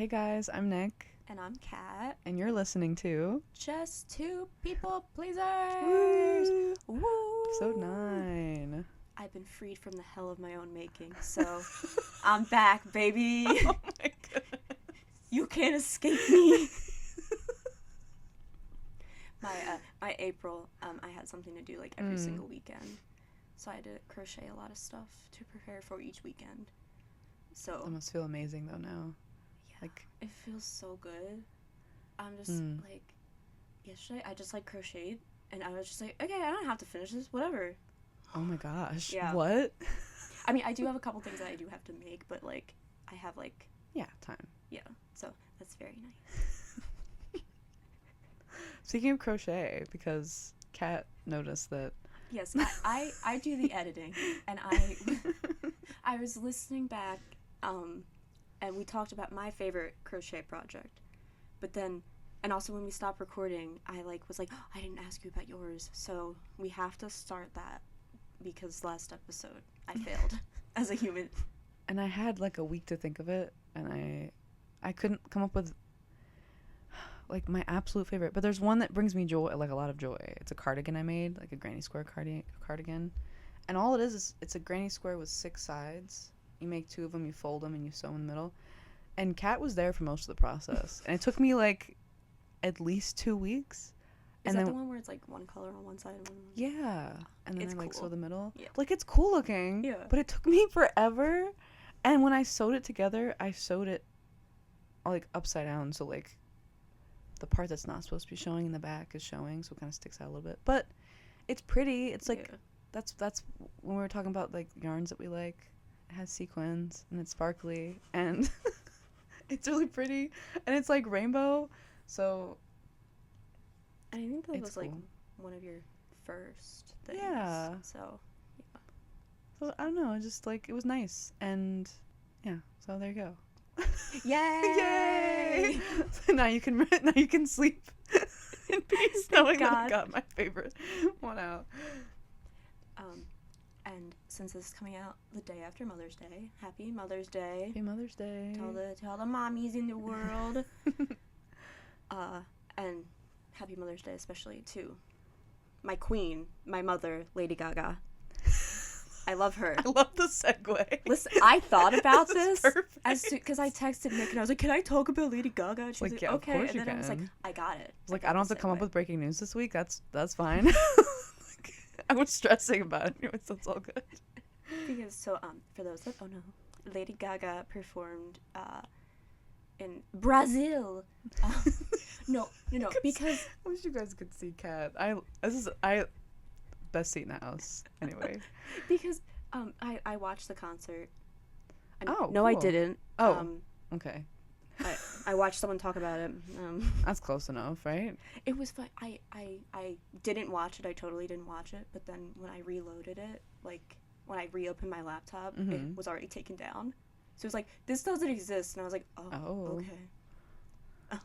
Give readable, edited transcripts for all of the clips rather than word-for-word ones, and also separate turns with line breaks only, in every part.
Hey guys, I'm Nick,
And I'm Kat.
and you're listening to
Just two people pleasers.
Woo!
Woo!
Episode 9.
I've been freed from the hell of my own making, so I'm back, baby.
Oh my goodness.
You can't escape me. My April, I had something to do like every single weekend, so I had to crochet a lot of stuff to prepare for each weekend. So
That must feel amazing though now.
yeah,
Like,
it feels so good. I'm just like, yesterday I just like crocheted, and I was just like, okay, I don't have to finish this, whatever.
oh my gosh.
Yeah.
What?
I mean, I do have a couple things that I do have to make, but like, I have like,
Yeah, time.
yeah, so that's very nice.
Speaking of crochet, because Kat noticed that.
Yes, I do the editing, and I was listening back, and we talked about my favorite crochet project, but then, and also when we stopped recording, I was like, oh, I didn't ask you about yours, so we have to start that, because last episode I failed as a human.
And I had like a week to think of it, and I couldn't come up with like my absolute favorite. But there's one that brings me joy, like a lot of joy. It's a cardigan I made, like a granny square cardigan. And all it is it's a granny square with 6 sides. You make 2 of them, you fold them, and you sew in the middle. And Kat was there for most of the process. And it took me like at least 2 weeks.
Is that the one where it's like one color on one side and one on the other?
Yeah. And then
It's
I like
cool.
sew the middle.
Yeah.
Like it's cool looking.
Yeah.
But it took me forever. And when I sewed it together, I sewed it like upside down, so like the part that's not supposed to be showing in the back is showing, so it kind of sticks out a little bit. But it's pretty. It's like that's when we were talking about like yarns that we like. It has sequins and it's sparkly and it's really pretty and it's like rainbow. So
And I think that
it's
was like
cool.
one of your first things.
Yeah.
So
So I don't know, just like it was nice and yeah. So there you go.
Yay!
Yay! So now you can sleep in peace knowing that I
God.
got my favorite one out.
And since this is coming out the day after Mother's Day, happy Mother's Day.
Happy Mother's Day.
To all the mommies in the world. And happy Mother's Day especially to my queen, my mother, Lady Gaga. I love her.
I love the segue.
Listen, I thought about
This is
this
perfect.
because I texted Nick and I was like, "Can I talk about Lady Gaga?" And she was
Like,
like,
yeah, of
"Okay."
course
And
you
then I was like,
can.
"I got it."
It's like
got
I don't have
the
to come up
segue.
with breaking news this week. That's fine. Like, I was stressing about it. Anyways, that's all good.
Because for those that don't know, Lady Gaga performed in Brazil. No, because
I wish you guys could see Kat. Best seat in the house. Anyway.
because I watched the concert.
Oh,
no, I
cool.
didn't.
Oh. Okay.
I watched someone talk about it.
That's close enough, right?
It was fun. I didn't watch it. I totally didn't watch it. But then when I reloaded it, like when I reopened my laptop, it was already taken down. So it was like, this doesn't exist. And I was like, oh. Okay.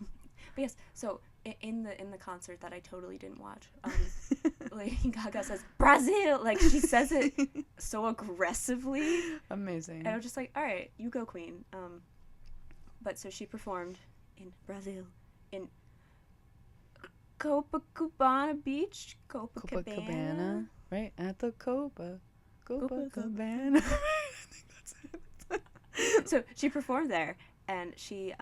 But yes, so in the concert that I totally didn't watch, Lady Gaga says Brazil, like she says it so aggressively.
Amazing.
And I was just like, all right, you go, queen. But so she performed in Brazil, in Copacabana Beach,
Copacabana, right at the Copacabana.
Copacabana.
I think that's it.
So she performed there, and she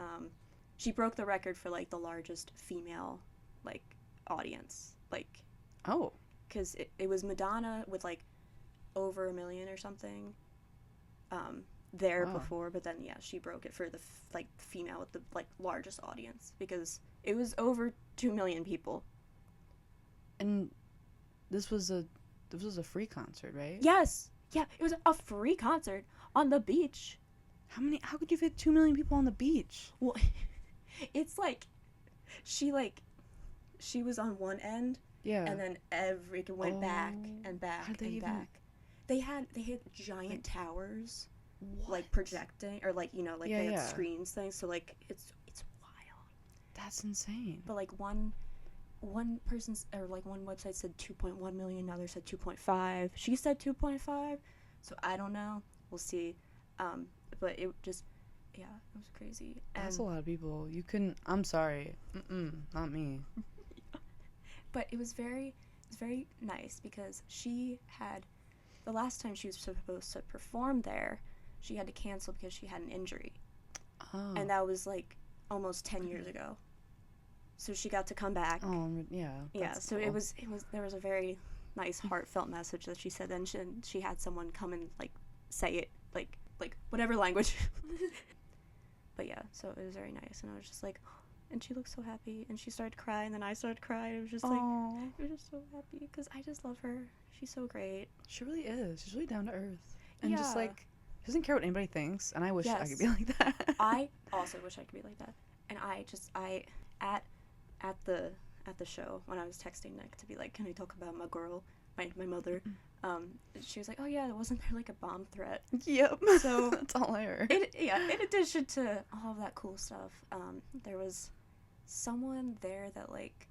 broke the record for like the largest female like audience, like
Oh.
because it was Madonna with like over 1 million or something there
Wow.
before, but then yeah, she broke it for the like female with the like largest audience because it was over 2 million people.
And this was a free concert, right?
Yes, yeah, it was a free concert on the beach.
How could you fit 2 million people on the beach?
Well, it's like she was on one end,
Yeah.
and then it went back and back
How'd they
and
even-
back. They had giant towers,
What?
like projecting, or like
Yeah,
they had
yeah.
screens things. So like it's wild.
That's insane.
But like one person's, or like one website said 2.1 million, another said 2.5. She said 2.5. So I don't know. We'll see. But Yeah, it was crazy.
That's a lot of people. You couldn't. I'm sorry. Not me.
But it was very nice because she had, the last time she was supposed to perform there, she had to cancel because she had an injury.
Oh.
And that was like almost 10 years ago. So she got to come back.
Oh, yeah.
Yeah, so
cool.
it was there was a very nice heartfelt message that she said. Then she had someone come and like say it like whatever language. But yeah, so it was very nice, and I was just like, and she looked so happy, and she started crying, and then I started crying. It was just like, it was just so happy because I just love her. She's so great.
She really is. She's really down to earth, and
Yeah.
just like she doesn't care what anybody thinks. And I wish I could
Yes.
be like that.
I also wish I could be like that. And I at the show when I was texting Nick to be like, can we talk about my girl, my mother? She was like, oh yeah, wasn't there like a bomb threat?
Yep.
So
that's all I heard.
In addition to all of that cool stuff, there was someone there that like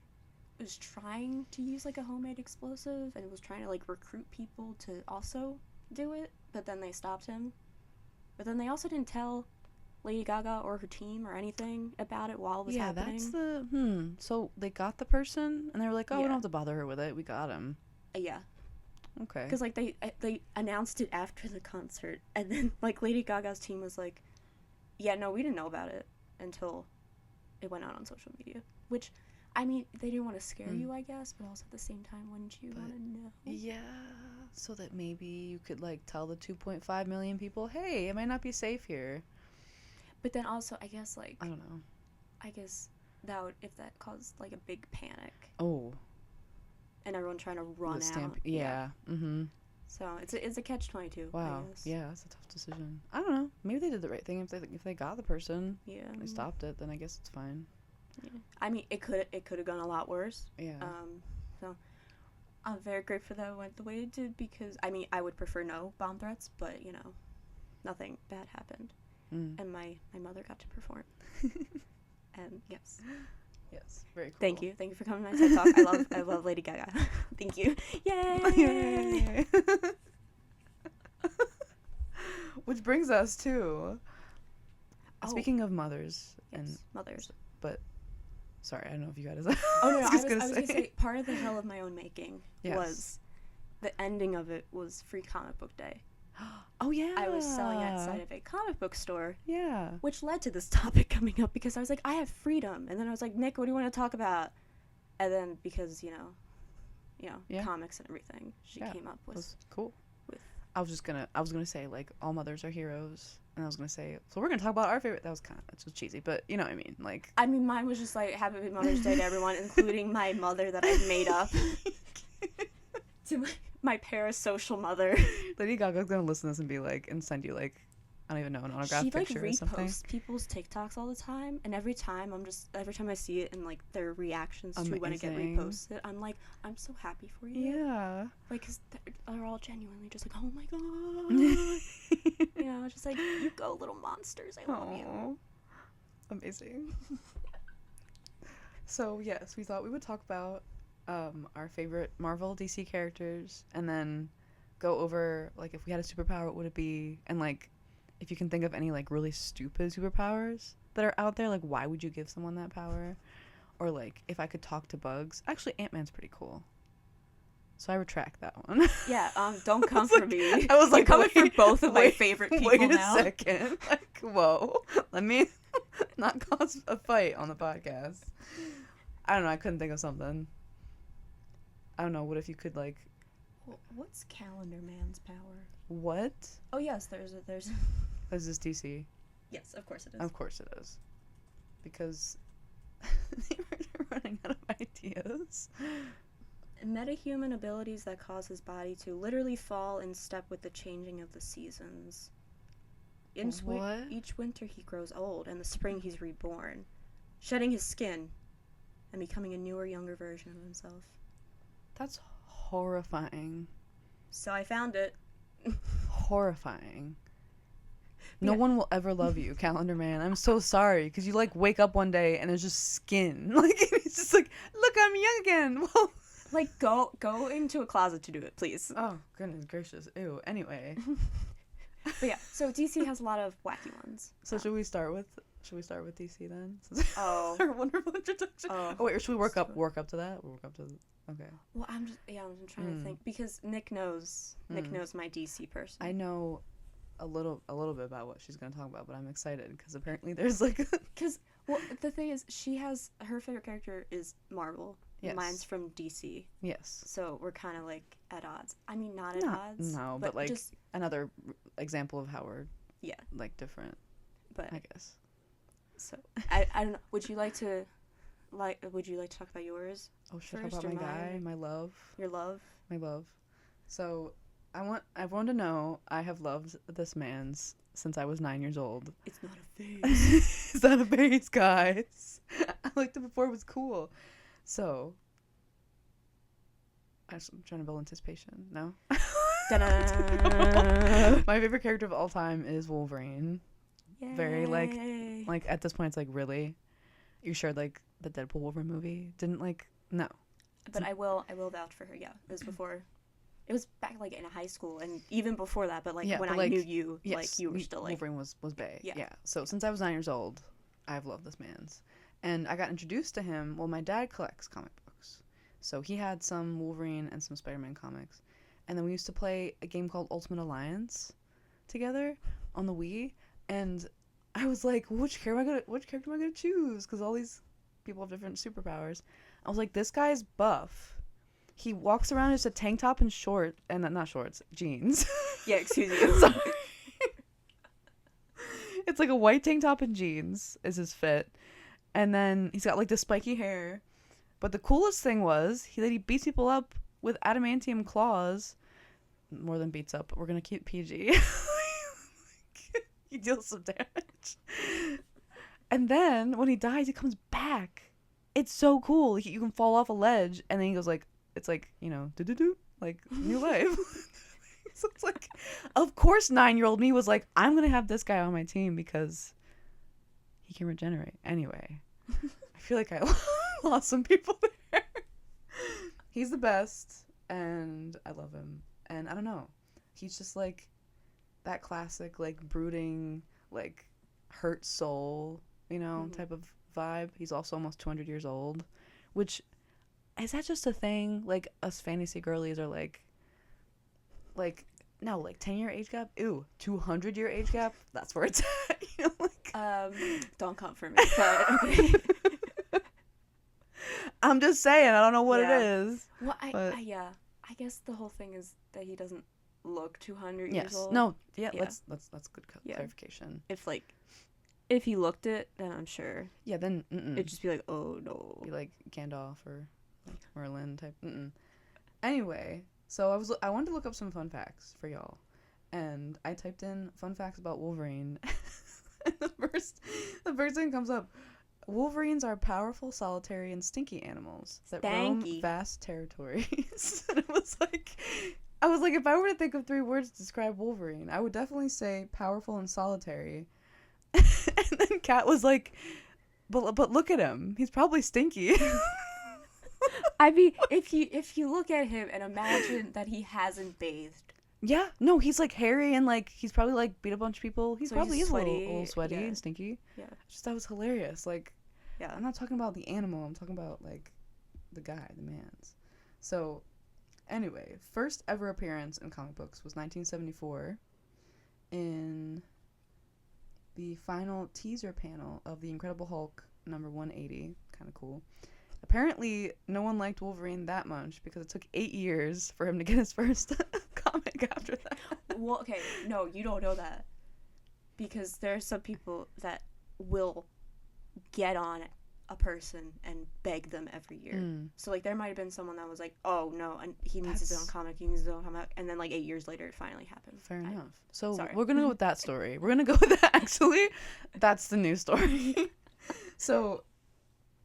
was trying to use like a homemade explosive and was trying to like recruit people to also do it, but then they stopped him. But then they also didn't tell Lady Gaga or her team or anything about it while it was happening.
That's the So they got the person and they were like, oh, we
Yeah.
don't have to bother her with it. We got him.
Yeah.
Okay.
Because like they announced it after the concert, and then like Lady Gaga's team was like, yeah, no, we didn't know about it until it went out on social media. Which, I mean, they didn't want to scare you, I guess, but also at the same time, wouldn't you want to know?
Yeah, so that maybe you could like tell the 2.5 million people, hey, it might not be safe here.
But then also, I guess like
I don't know.
I guess that would, if that caused like a big panic.
Oh.
And everyone trying to run out.
Yeah. Mm-hmm.
So it's a catch-22.
Wow.
I guess.
Yeah, that's a tough decision. I don't know. Maybe they did the right thing. If they got the person,
Yeah.
they stopped it, then I guess it's fine.
Yeah. I mean, it could have gone a lot worse.
Yeah.
So I'm very grateful that it went the way it did because I mean I would prefer no bomb threats, but you know, nothing bad happened, and my mother got to perform. And yes.
Yes, very cool.
Thank you for coming to my TED Talk. I love Lady Gaga. Thank you. Yay!
Which brings us to speaking of mothers and
mothers.
But sorry, I don't know if you got it.
Oh no, I was gonna say part of the hell of my own making
Yes.
was the ending of it was Free Comic Book Day.
Oh yeah.
I was selling outside of a comic book store.
Yeah.
Which led to this topic coming up because I was like, I have freedom, and then I was like, Nick, what do you want to talk about? And then because you know, comics and everything, she came up with.
That's cool. I was gonna say like all mothers are heroes, and I was gonna say so we're gonna talk about our favorite. That was that's just cheesy, but you know what I mean. Like
I mean, mine was just like Happy Mother's Day to everyone, including my mother that I made up. To my parasocial mother.
Lady Gaga's gonna listen to this and be like, and send you like, I don't even know, an autograph picture or something.
She reposts people's TikToks all the time, and every time I see it and like their reactions to when it get reposted, I'm like, I'm so happy for you.
Yeah.
Like, cause they're all genuinely just like, oh my god. You know, just like, you go little monsters. I love you.
Amazing. So yes, we thought we would talk about our favorite Marvel DC characters, and then go over like if we had a superpower, what would it be, and like if you can think of any like really stupid superpowers that are out there, like why would you give someone that power, or like if I could talk to bugs. Actually, Ant-Man's pretty cool, so I retract that one.
Yeah, don't come for me.
I was like,
coming for both of my favorite people
wait
now.
Wait a second. Like, whoa, let me not cause a fight on the podcast. I don't know. I couldn't think of something. I don't know. What if you could like?
What's Calendar Man's power?
What?
Oh yes, there's.
Is this DC?
Yes, of course it is.
Of course it is. Because they were running out of ideas.
Metahuman abilities that cause his body to literally fall in step with the changing of the seasons. Each winter he grows old, and the spring he's reborn, shedding his skin and becoming a newer, younger version of himself.
That's horrifying.
So I found it.
Horrifying. No one will ever love you, Calendar Man. I'm so sorry, because you like wake up one day and there's just skin. Like it's just like, look, I'm young again. Well,
like go into a closet to do it, please.
Oh goodness gracious, ew. Anyway,
But yeah, so DC has a lot of wacky ones.
So should we start with DC then?
Oh.
Our wonderful introduction.
Oh.
Oh wait, or should we work up to that? We'll work up to. Okay.
Well, I'm trying to think because Nick knows my DC person.
I know a little bit about what she's gonna talk about, but I'm excited because apparently there's like.
Because the thing is, her favorite character is Marvel.
Yes.
Mine's from DC.
Yes.
So we're kind of like at odds. I mean, not at odds.
No, but like
just
another example of how we're
yeah
like different.
But
I guess.
So I don't know. Would you like to talk about yours?
Oh, should I talk about my guy, my love?
Your love?
My love. So, I want everyone to know I have loved this man's since I was 9 years old.
It's not a phase.
It's not a phase, guys. I liked it before it was cool. So, I'm trying to build anticipation. No? My favorite character of all time is Wolverine.
Yay.
Very like at this point it's like, really? You sure like the Deadpool Wolverine movie didn't like no.
But I will vouch for her. Yeah, it was before. It was back like in high school and even before that. But like when I knew you,
yes,
like you were still like
Wolverine was bae.
Yeah.
Yeah. So since I was 9 years old, I've loved this man's, and I got introduced to him. Well, my dad collects comic books, so he had some Wolverine and some Spider-Man comics, and then we used to play a game called Ultimate Alliance together on the Wii. And I was like, which character am I gonna choose? Because all these people have different superpowers. I was like, this guy's buff. He walks around in just a tank top and not shorts, jeans.
Yeah, excuse me.
Sorry. It's like a white tank top and jeans is his fit. And then he's got like the spiky hair. But the coolest thing was that he beats people up with adamantium claws. More than beats up, but we're gonna keep PG. He deals some damage. And then when he dies, he comes back. It's so cool. You can fall off a ledge and then he goes like, it's like, do like new life. So it's like, of course 9-year-old me was like, I'm gonna have this guy on my team because he can regenerate. Anyway, I feel like I lost some people there. He's the best and I love him. And I don't know, he's just like that classic, like, brooding, like, hurt soul, type of vibe. He's also almost 200 years old, which, is that just a thing? Like, us fantasy girlies are like, no, like, 10-year age gap? Ew, 200-year age gap? That's where it's at,
Don't come for me, but okay.
I'm just saying, I don't know what it is.
Well, I guess the whole thing is that he doesn't look 200 years old.
No, let's good clarification.
If he looked it, then I'm sure.
Yeah, then
it'd just be like, oh no.
Be like Gandalf or like Merlin type. Anyway, so I wanted to look up some fun facts for y'all, and I typed in fun facts about Wolverine. And the first thing comes up: Wolverines are powerful, solitary, and stinky animals that roam vast territories. And I was like, if I were to think of 3 words to describe Wolverine, I would definitely say powerful and solitary. And then Kat was like, but look at him. He's probably stinky.
I mean, if you look at him and imagine that he hasn't bathed.
Yeah, no, he's like hairy and like he's probably like beat a bunch of people. He's probably
he's
a little sweaty and stinky.
Yeah.
Just that was hilarious. Like,
yeah.
I'm not talking about the animal. I'm talking about like the guy, the man's. So, anyway, first ever appearance in comic books was 1974 in the final teaser panel of The Incredible Hulk number 180. Kind of cool. Apparently, no one liked Wolverine that much because it took 8 years for him to get his first comic after that.
Well, okay, no, you don't know that. Because there are some people that will get on a person and beg them every year. So, like, there might have been someone that was like, oh, no, and he needs his own comic, and then, like, 8 years later, it finally happened.
Fair enough. So,
sorry.
We're going to go with that story. We're going to go with that, actually. That's the new story. So,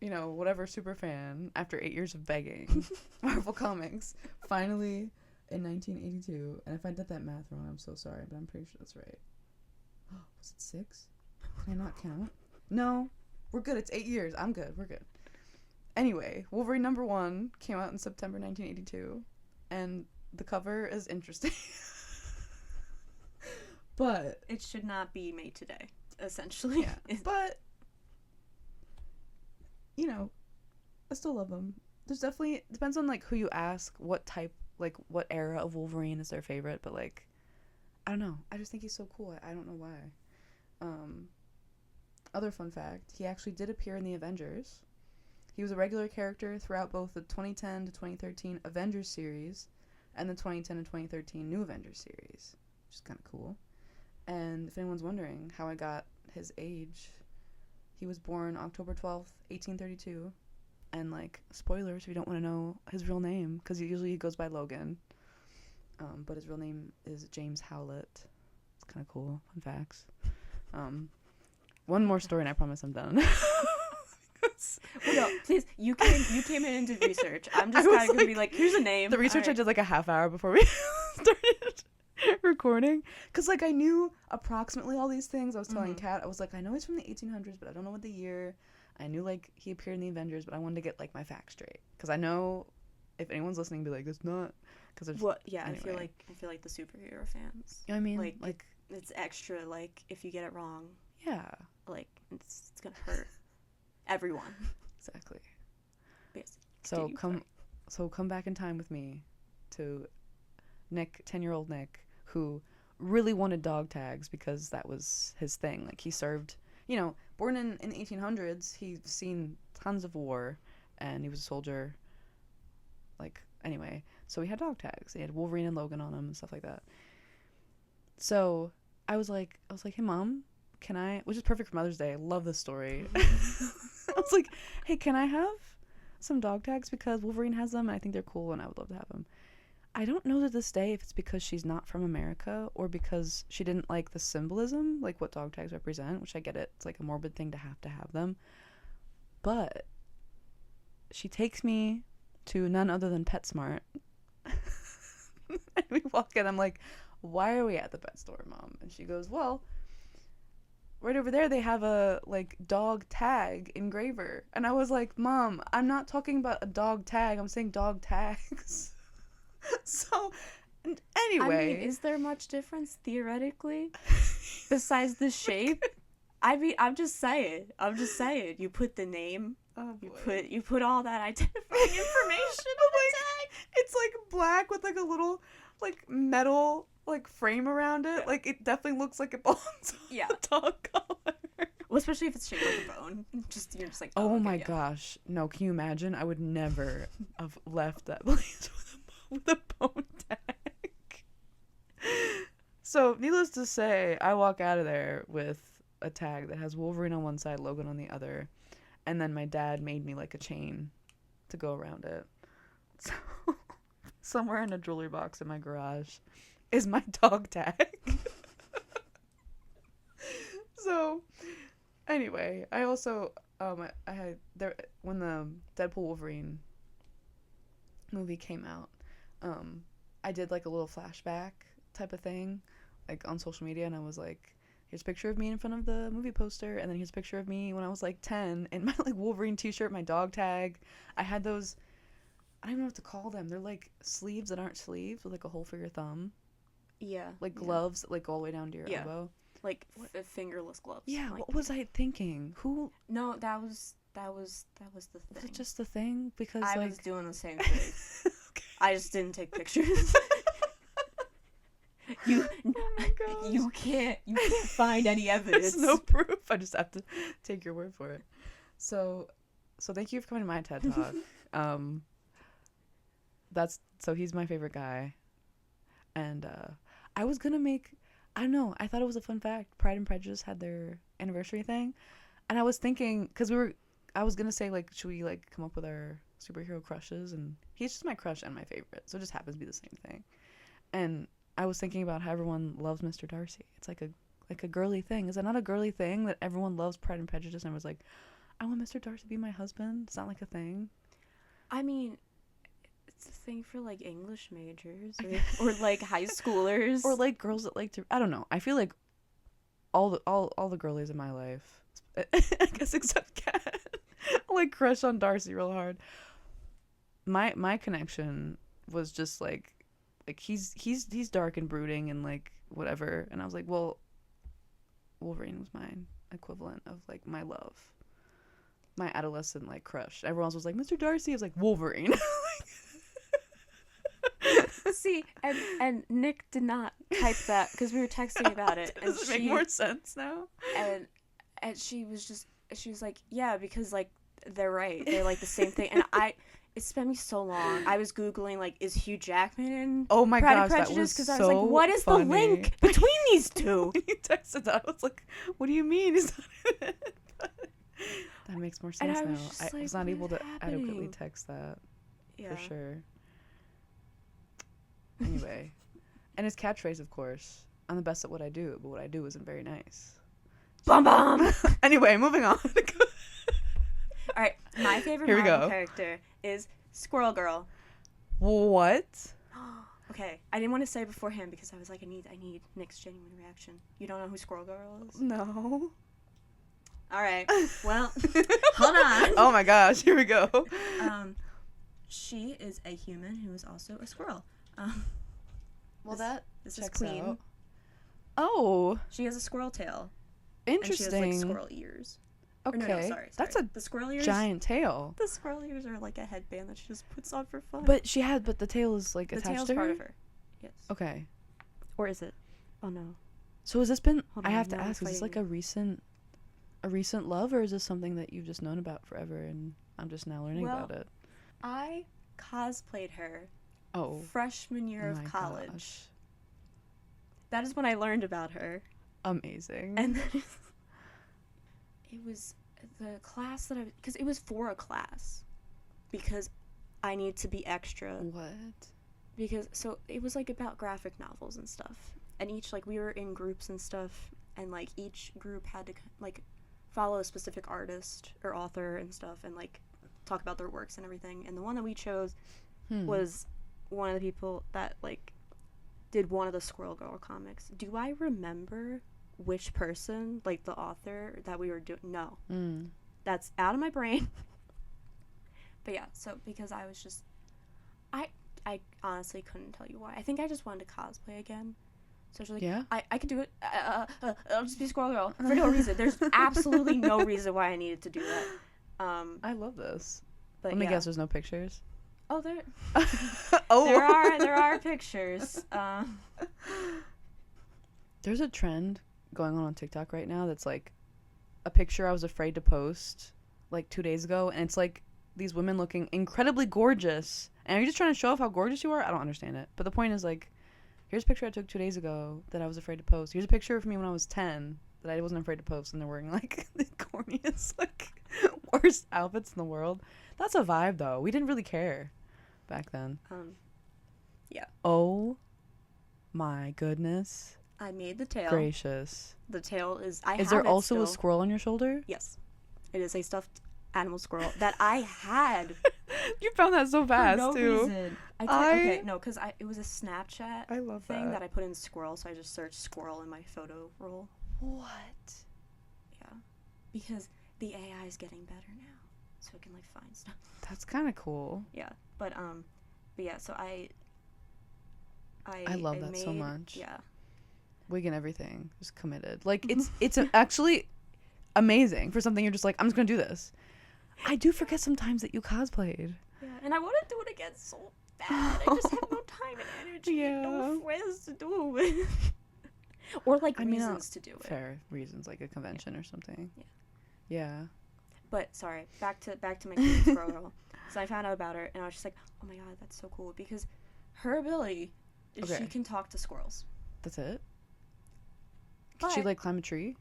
whatever super fan, after 8 years of begging Marvel Comics, finally, in 1982, and if I did that math wrong, I'm so sorry, but I'm pretty sure that's right. Was it 6? Can I not count? No. We're good. It's 8 years. I'm good. We're good. Anyway, Wolverine number 1 came out in September 1982, and the cover is interesting. But
it should not be made today, essentially.
Yeah. But you know, I still love him. There's definitely, it depends on like who you ask, what type, like what era of Wolverine is their favorite, but like I don't know. I just think he's so cool. I don't know why. Other fun fact, he actually did appear in the Avengers. He was a regular character throughout both the 2010 to 2013 Avengers series and the 2010 and 2013 New Avengers series, which is kind of cool. And if anyone's wondering how I got his age, he was born October 12th, 1832. And, like, spoilers if you don't want to know his real name, because usually he goes by Logan. But his real name is James Howlett. It's kind of cool. Fun facts. One more story and I promise I'm done.
Well, no, please. You came in and did research. I'm just kind of gonna be like, here's a name.
The research I did like a half hour before we started recording, because like I knew approximately all these things. I was telling Kat, I was like, I know he's from the 1800s, but I don't know what the year. I knew like he appeared in the Avengers, but I wanted to get like my facts straight, because I know if anyone's listening, be like, it's not, because there's
yeah.
Anyway.
I feel like the superhero fans.
You know what I mean? Like
it's extra. Like if you get it wrong,
yeah,
like it's gonna hurt everyone.
Exactly.
Yes.
So come back in time with me to Nick, 10-year-old Nick, who really wanted dog tags because that was his thing. Like he served, born in the 1800s, he's seen tons of war and he was a soldier. Like, anyway, so he had dog tags. He had Wolverine and Logan on him and stuff like that. So I was like, hey mom, can I, which is perfect for Mother's Day. I love this story. I was like, hey, can I have some dog tags because Wolverine has them and I think they're cool and I would love to have them. I don't know to this day if it's because she's not from America or because she didn't like the symbolism, like what dog tags represent, which I get it. It's like a morbid thing to have them. But she takes me to none other than PetSmart. And we walk in. I'm like, why are we at the pet store, Mom? And she goes, well, right over there they have a like dog tag engraver. And I was like, Mom, I'm not talking about a dog tag, I'm saying dog tags. So anyway,
I mean, is there much difference theoretically besides the shape? I mean, I'm just saying you put the name, you put all that identifying information on the tag.
It's like black with like a little like metal like frame around it. Yeah. Like it definitely looks like it belongs on the dog collar.
Well, especially if it's shaped like a bone. You're just like,
oh okay, my gosh. No, can you imagine? I would never have left that place with a bone tag. So, needless to say, I walk out of there with a tag that has Wolverine on one side, Logan on the other. And then my dad made me like a chain to go around it. So, somewhere in a jewelry box in my garage is my dog tag. So, anyway, I also I had there when the Deadpool Wolverine movie came out, I did like a little flashback type of thing like on social media, and I was like, here's a picture of me in front of the movie poster, and then here's a picture of me when I was like 10 in my like Wolverine t-shirt, my dog tag. I had those, I don't even know what to call them, they're like sleeves that aren't sleeves with like a hole for your thumb.
Yeah.
Like gloves that like go all the way down to your elbow.
Like fingerless gloves.
Yeah,
like,
what was I thinking? Who?
No, that was the thing. Was
it just the thing? Because
I
like...
was doing the same thing. Okay. I just didn't take pictures. You can't find any evidence.
There's no proof. I just have to take your word for it. So thank you for coming to my TED Talk. So he's my favorite guy. And I was gonna make, I don't know, I thought it was a fun fact. Pride and Prejudice had their anniversary thing. And I was thinking, because I was gonna say, like, should we, like, come up with our superhero crushes? And he's just my crush and my favorite. So it just happens to be the same thing. And I was thinking about how everyone loves Mr. Darcy. It's like a girly thing. Is it not a girly thing that everyone loves Pride and Prejudice and was like, I want Mr. Darcy to be my husband? It's not like a thing.
I mean, it's a thing for like English majors or like high schoolers
or like girls that like to, I don't know. I feel like all the girlies in my life, I guess except Kat, like crush on Darcy real hard. My connection was just like he's dark and brooding and like whatever. And I was like, well, Wolverine was mine equivalent of like my love, my adolescent like crush. Everyone else was like Mr. Darcy. I was like Wolverine.
See, and Nick did not type that because we were texting about it. And
Does it make more sense now?
And she was like, yeah, because like they're right. They're like the same thing. And it spent me so long. I was Googling like, is Hugh Jackman in
Oh my
Pride and
gosh, that
Prejudice?
was
Because I was like, what is
funny.
the link between these two?
When you texted that, I was like, what do you mean? Is that it? That makes more sense now. I was not able to adequately text that.
Yeah.
For sure. Anyway. And his catchphrase, of course. I'm the best at what I do, but what I do isn't very nice.
Bum bum!
Anyway, moving on.
Alright, my favorite
Here we
Marvel
go.
character is Squirrel Girl.
What?
Okay, I didn't want to say beforehand because I was like, I need Nick's genuine reaction. You don't know who Squirrel Girl is?
No.
Alright, well, hold on.
Oh my gosh, here we go.
She is a human who is also a squirrel.
Well,
this is
checks
Queen.
out. Oh,
She has a squirrel tail.
interesting.
And she has like squirrel ears.
Okay,
Or no, sorry.
that's a
the squirrel ears.
giant tail.
The squirrel ears are like a headband that she just puts on for fun.
But the tail is like
the
attached
tail's
to her.
part of her. Yes.
Okay.
Or is it? Oh no.
So has this been?
Hold
I
on,
have to
now I'm
ask. Is this like
fighting
a recent love, or is this something that you've just known about forever and I'm just now learning about it?
I cosplayed her freshman year of
my
college.
Gosh.
That is when I learned about her.
Amazing.
And then it was the class that because it was for a class because I need to be extra.
What?
Because so it was like about graphic novels and stuff, and each like we were in groups and stuff, and like each group had to like follow a specific artist or author and stuff, and like talk about their works and everything. And the one that we chose was one of the people that like did one of the Squirrel Girl comics. Do I remember which person, like the author that we were doing? No. That's out of my brain. But yeah, so because I was just I honestly couldn't tell you why. I think I just wanted to cosplay again. So I was like,
yeah,
I could do it. I'll just be Squirrel Girl for no reason. There's absolutely no reason why I needed to do that.
I love this.
But
Let me guess. There's no pictures.
Oh, there.
Oh,
there are pictures.
There's a trend going on TikTok right now that's like a picture I was afraid to post like 2 days ago, and it's like these women looking incredibly gorgeous. And are you just trying to show off how gorgeous you are? I don't understand it. But the point is like, here's a picture I took 2 days ago that I was afraid to post. Here's a picture of me when I was 10 that I wasn't afraid to post, and they're wearing like the corniest, like worst outfits in the world. That's a vibe though. We didn't really care back then.
Yeah.
Oh my goodness.
I made the tail.
Gracious.
The tail is.
Is there also a squirrel on your shoulder?
Yes. It is a stuffed animal squirrel that I had.
You found that so fast
for no
too.
Reason. Okay, no, because it was a Snapchat
thing
that I put in squirrel, so I just searched squirrel in my photo roll.
What?
Yeah, because the AI is getting better now, so it can like find stuff.
That's kind of cool.
Yeah, but yeah, so I
love that so much.
Yeah.
Wig and everything, just committed. Like it's actually amazing for something you're just like, I'm just gonna do this. I do forget sometimes that you cosplayed.
Yeah, and I want to do it again so bad. I just have no time and energy.
Yeah.
No ways to do it. Or like reasons to do it.
Fair reasons, like a convention or something.
Yeah.
Yeah.
But sorry, back to my Queen Squirrel. So I found out about her, and I was just like, oh my god, that's so cool, because her ability is she can talk to squirrels.
That's it. Can she like climb a tree?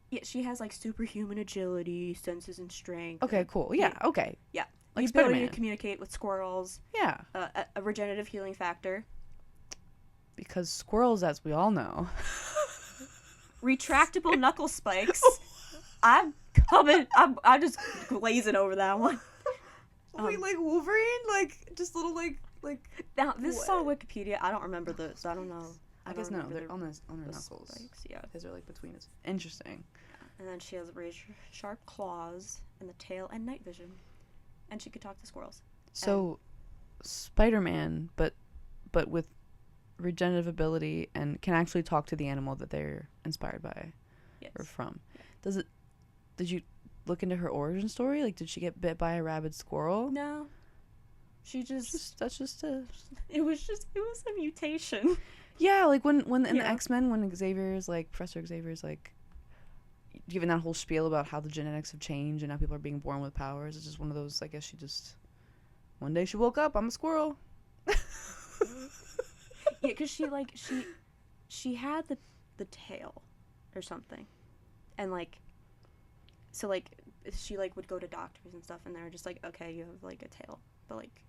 Yeah, she has like superhuman agility, senses, and strength.
Okay, cool. Yeah. Okay.
Yeah.
Like
the ability
Spider-Man.
to communicate with squirrels.
Yeah.
A regenerative healing factor.
Because squirrels, as we all know.
Retractable knuckle spikes. I'm coming. I'm just glazing over that one.
Wait, like Wolverine? Like, just little, like...
Now, this is on Wikipedia. I don't remember this. I don't know.
I guess no. They're on her knuckles.
Spikes, yeah.
His are, like, between his... Interesting.
And then she has razor-sharp claws and the tail and night vision. And she could talk to squirrels.
So, Spider-Man, but with regenerative ability and can actually talk to the animal that they're inspired by or from. Yeah. Did you look into her origin story? Like, did she get bit by a rabid squirrel?
No. She
It was
a mutation.
Yeah, like when in the X-Men, when Xavier's like, Professor Xavier's like giving that whole spiel about how the genetics have changed and now people are being born with powers. It's just one of those, I guess she just, one day she woke up, I'm a squirrel.
Yeah, because she had the tail or something. And like, so like, she like would go to doctors and stuff and they were just like, okay, you have like a tail. But like,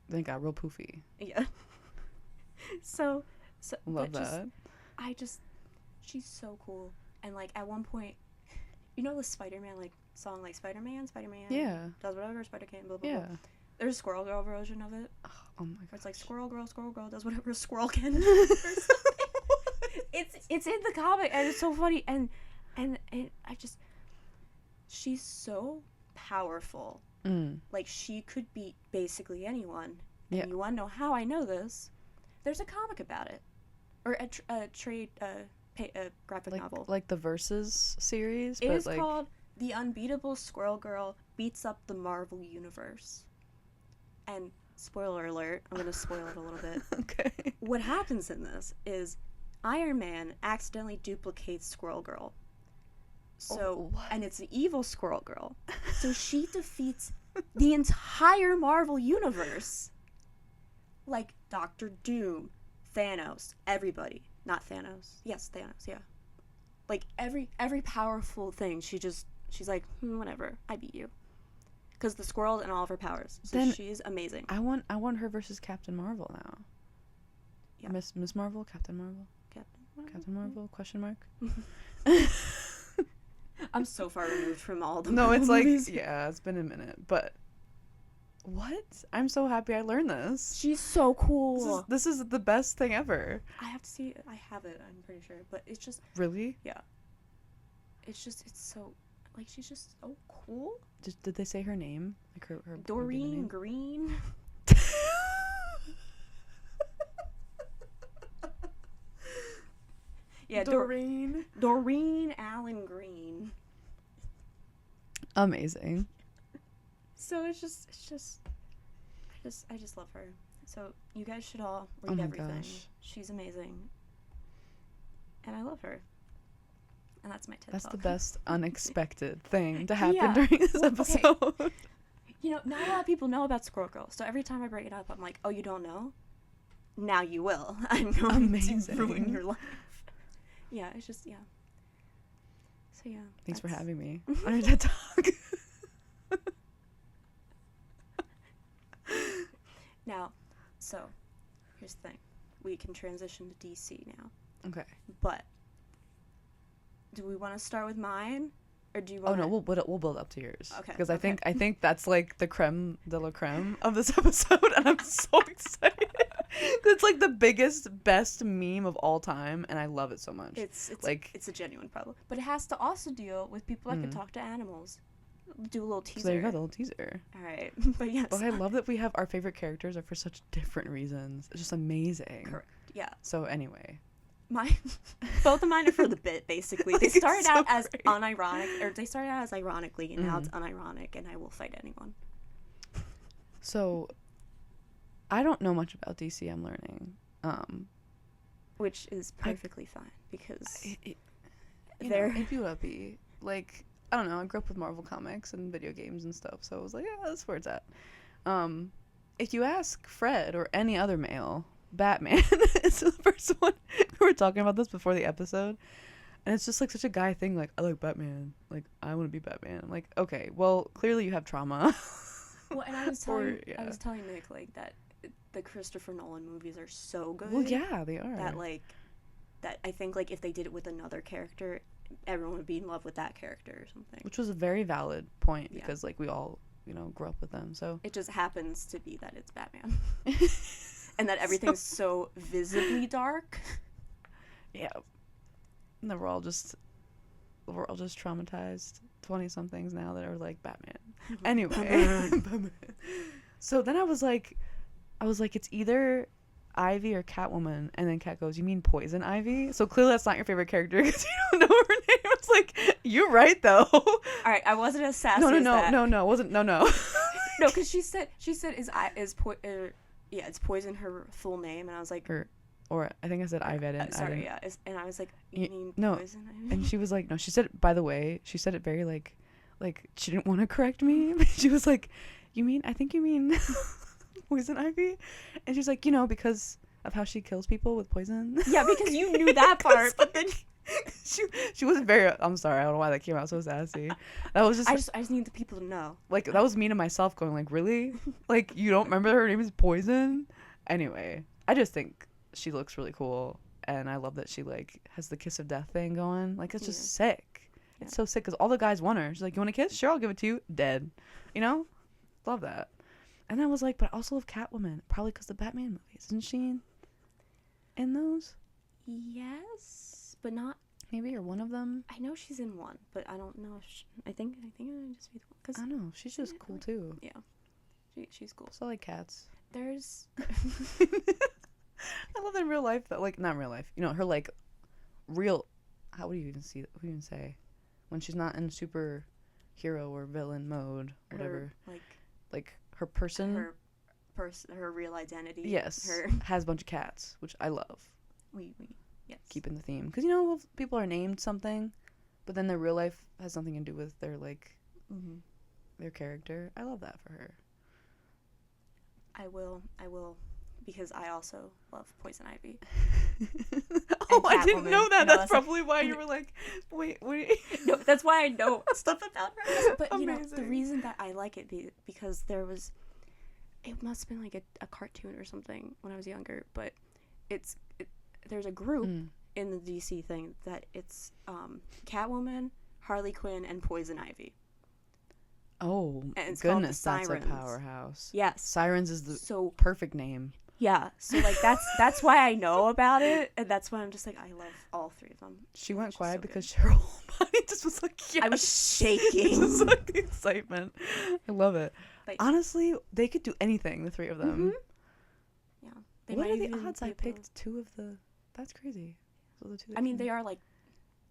they got real poofy.
Yeah. so
love that.
She's so cool. And like at one point, you know the Spider-Man like song, like Spider-Man
yeah,
does whatever Spider can, blah blah
yeah.
blah. There's a Squirrel Girl version of it.
Oh my god.
It's like Squirrel Girl does whatever a squirrel can. It's in the comic and it's so funny and she's so powerful. Like she could beat basically anyone. And
yeah.
You want to know how I know this? There's a comic about it, or a graphic novel.
Like the Versus series.
It is called "The Unbeatable Squirrel Girl Beats Up the Marvel Universe." And spoiler alert, I'm gonna spoil it a little bit.
Okay.
What happens in this is Iron Man accidentally duplicates Squirrel Girl. So, and it's the evil Squirrel Girl. So she defeats the entire Marvel Universe. Like Doctor Doom, Thanos, everybody. Not Thanos. Yes, Thanos, yeah. Like every powerful thing, she's like, whatever, I beat you. Because the squirrel and all of her powers. So then she's amazing.
I want her versus Captain Marvel now. Yeah. Miss Marvel, Captain Marvel. Captain Marvel, question mark.
I'm so far removed from all the
movies. Like, yeah, it's been a minute, but what? I'm so happy I learned this.
She's so cool.
This is the best thing ever.
I have to see it. I have it, I'm pretty sure, but it's just
really,
yeah. It's so like she's just so cool.
Did they say her name? Like her
Doreen
name?
Green. Yeah, Doreen Allen Green.
Amazing.
So I just love her. So you guys should all read everything. Gosh. She's amazing. And I love her. And that's my TED
That's
talk.
the best unexpected thing to happen during this episode.
Okay. You know, not a lot of people know about Squirrel Girl. So every time I bring it up, I'm like, oh, you don't know? Now you will. I'm going to ruin your life. Yeah, it's just, yeah. So, yeah.
Thanks for having me on your TED Talk.
Now, so, here's the thing. We can transition to DC now.
Okay.
But, do we want to start with mine? Or do you want
Oh, no, we'll build up to yours.
Okay.
Because I think that's, like, the creme de la creme of this episode, and I'm so excited. It's like the best meme of all time, and I love it so much.
It's a genuine problem, but it has to also deal with people that can talk to animals. Do a little teaser.
So there you go, the little teaser.
All right, but yes.
But I love that we have our favorite characters are for such different reasons. It's just amazing.
Correct. Yeah.
So anyway,
both of mine are for the bit. Basically, they started out as unironic, or they started out as ironically, and now it's unironic, and I will fight anyone.
So. I don't know much about DC. I'm learning,
which is perfectly fine because
they're be like I don't know. I grew up with Marvel comics and video games and stuff, so I was like, yeah, that's where it's at. If you ask Fred or any other male, Batman is the first one. We were talking about this before the episode, and it's just like such a guy thing. Like I like Batman. Like I want to be Batman. I'm like, okay, well clearly you have trauma.
Well, and I was telling Nick like that. The Christopher Nolan movies are so good.
Well, yeah, they are.
That I think like if they did it with another character, everyone would be in love with that character or something.
Which was a very valid point because like we all, grew up with them. So
it just happens to be that it's Batman. And that everything's so visibly dark.
Yeah. And then we're all just traumatized 20-somethings now that are like Batman. Anyway. So then I was like, it's either Ivy or Catwoman, and then Kat goes, "You mean Poison Ivy?" So clearly that's not your favorite character because you don't know her name. It's like, you're right though.
All right, I wasn't as sassy
No,
as that.
no, wasn't no.
No, because she said it's Poison her full name, and I was like,
or I think I said Ivy.
sorry, and I was like, you mean
no,
Poison Ivy?
And she was like, no. She said, by the way, she said it very like she didn't want to correct me. She was like, I think you mean Poison Ivy, and she's like, because of how she kills people with poison.
Yeah, because you knew that part, but then
she was very. I'm sorry, I don't know why that came out so sassy. That was just.
I just need the people to know.
Like, that was me to myself, going like, really? Like, you don't remember her name is Poison? Anyway, I just think she looks really cool, and I love that she like has the kiss of death thing going. Like, it's just sick. It's so sick because all the guys want her. She's like, "You want a kiss? Sure, I'll give it to you." Dead. Love that. And I was like, but I also love Catwoman, probably because the Batman movies. Isn't she in those?
Yes, but not
maybe, or one of them.
I know she's in one, but I don't know if I think it would just be the one. Cause
I know she's just cool too.
Yeah, she's cool.
So I like cats.
There's.
I love that in real life though. Like, not in real life. Her like real. How would you even see? What do you even say? When she's not in superhero or villain mode, whatever. Like her person.
Her real identity.
Yes. Has a bunch of cats, which I love.
Yes.
Keeping the theme, because people are named something, but then their real life has something to do with their their character. I love that for her.
I will, because I also love Poison Ivy.
Oh, I didn't know that. That's probably why you were like, wait.
No, that's why I know stuff about her. But
Amazing.
The reason that I like it because it must have been like a cartoon or something when I was younger, but there's a group in the DC thing that it's Catwoman, Harley Quinn, and Poison Ivy.
Oh,
and
goodness, that's a powerhouse.
Yes.
Sirens is the perfect name.
Yeah, so like that's why I know about it, and that's why I'm just like, I love all three of them.
She went quiet because her whole body just was like, yes.
I was shaking.
Just like the excitement. I love it.
Like,
honestly, they could do anything, the three of them.
Yeah.
What are the odds I picked two of the... That's crazy. So the two
I mean, they are like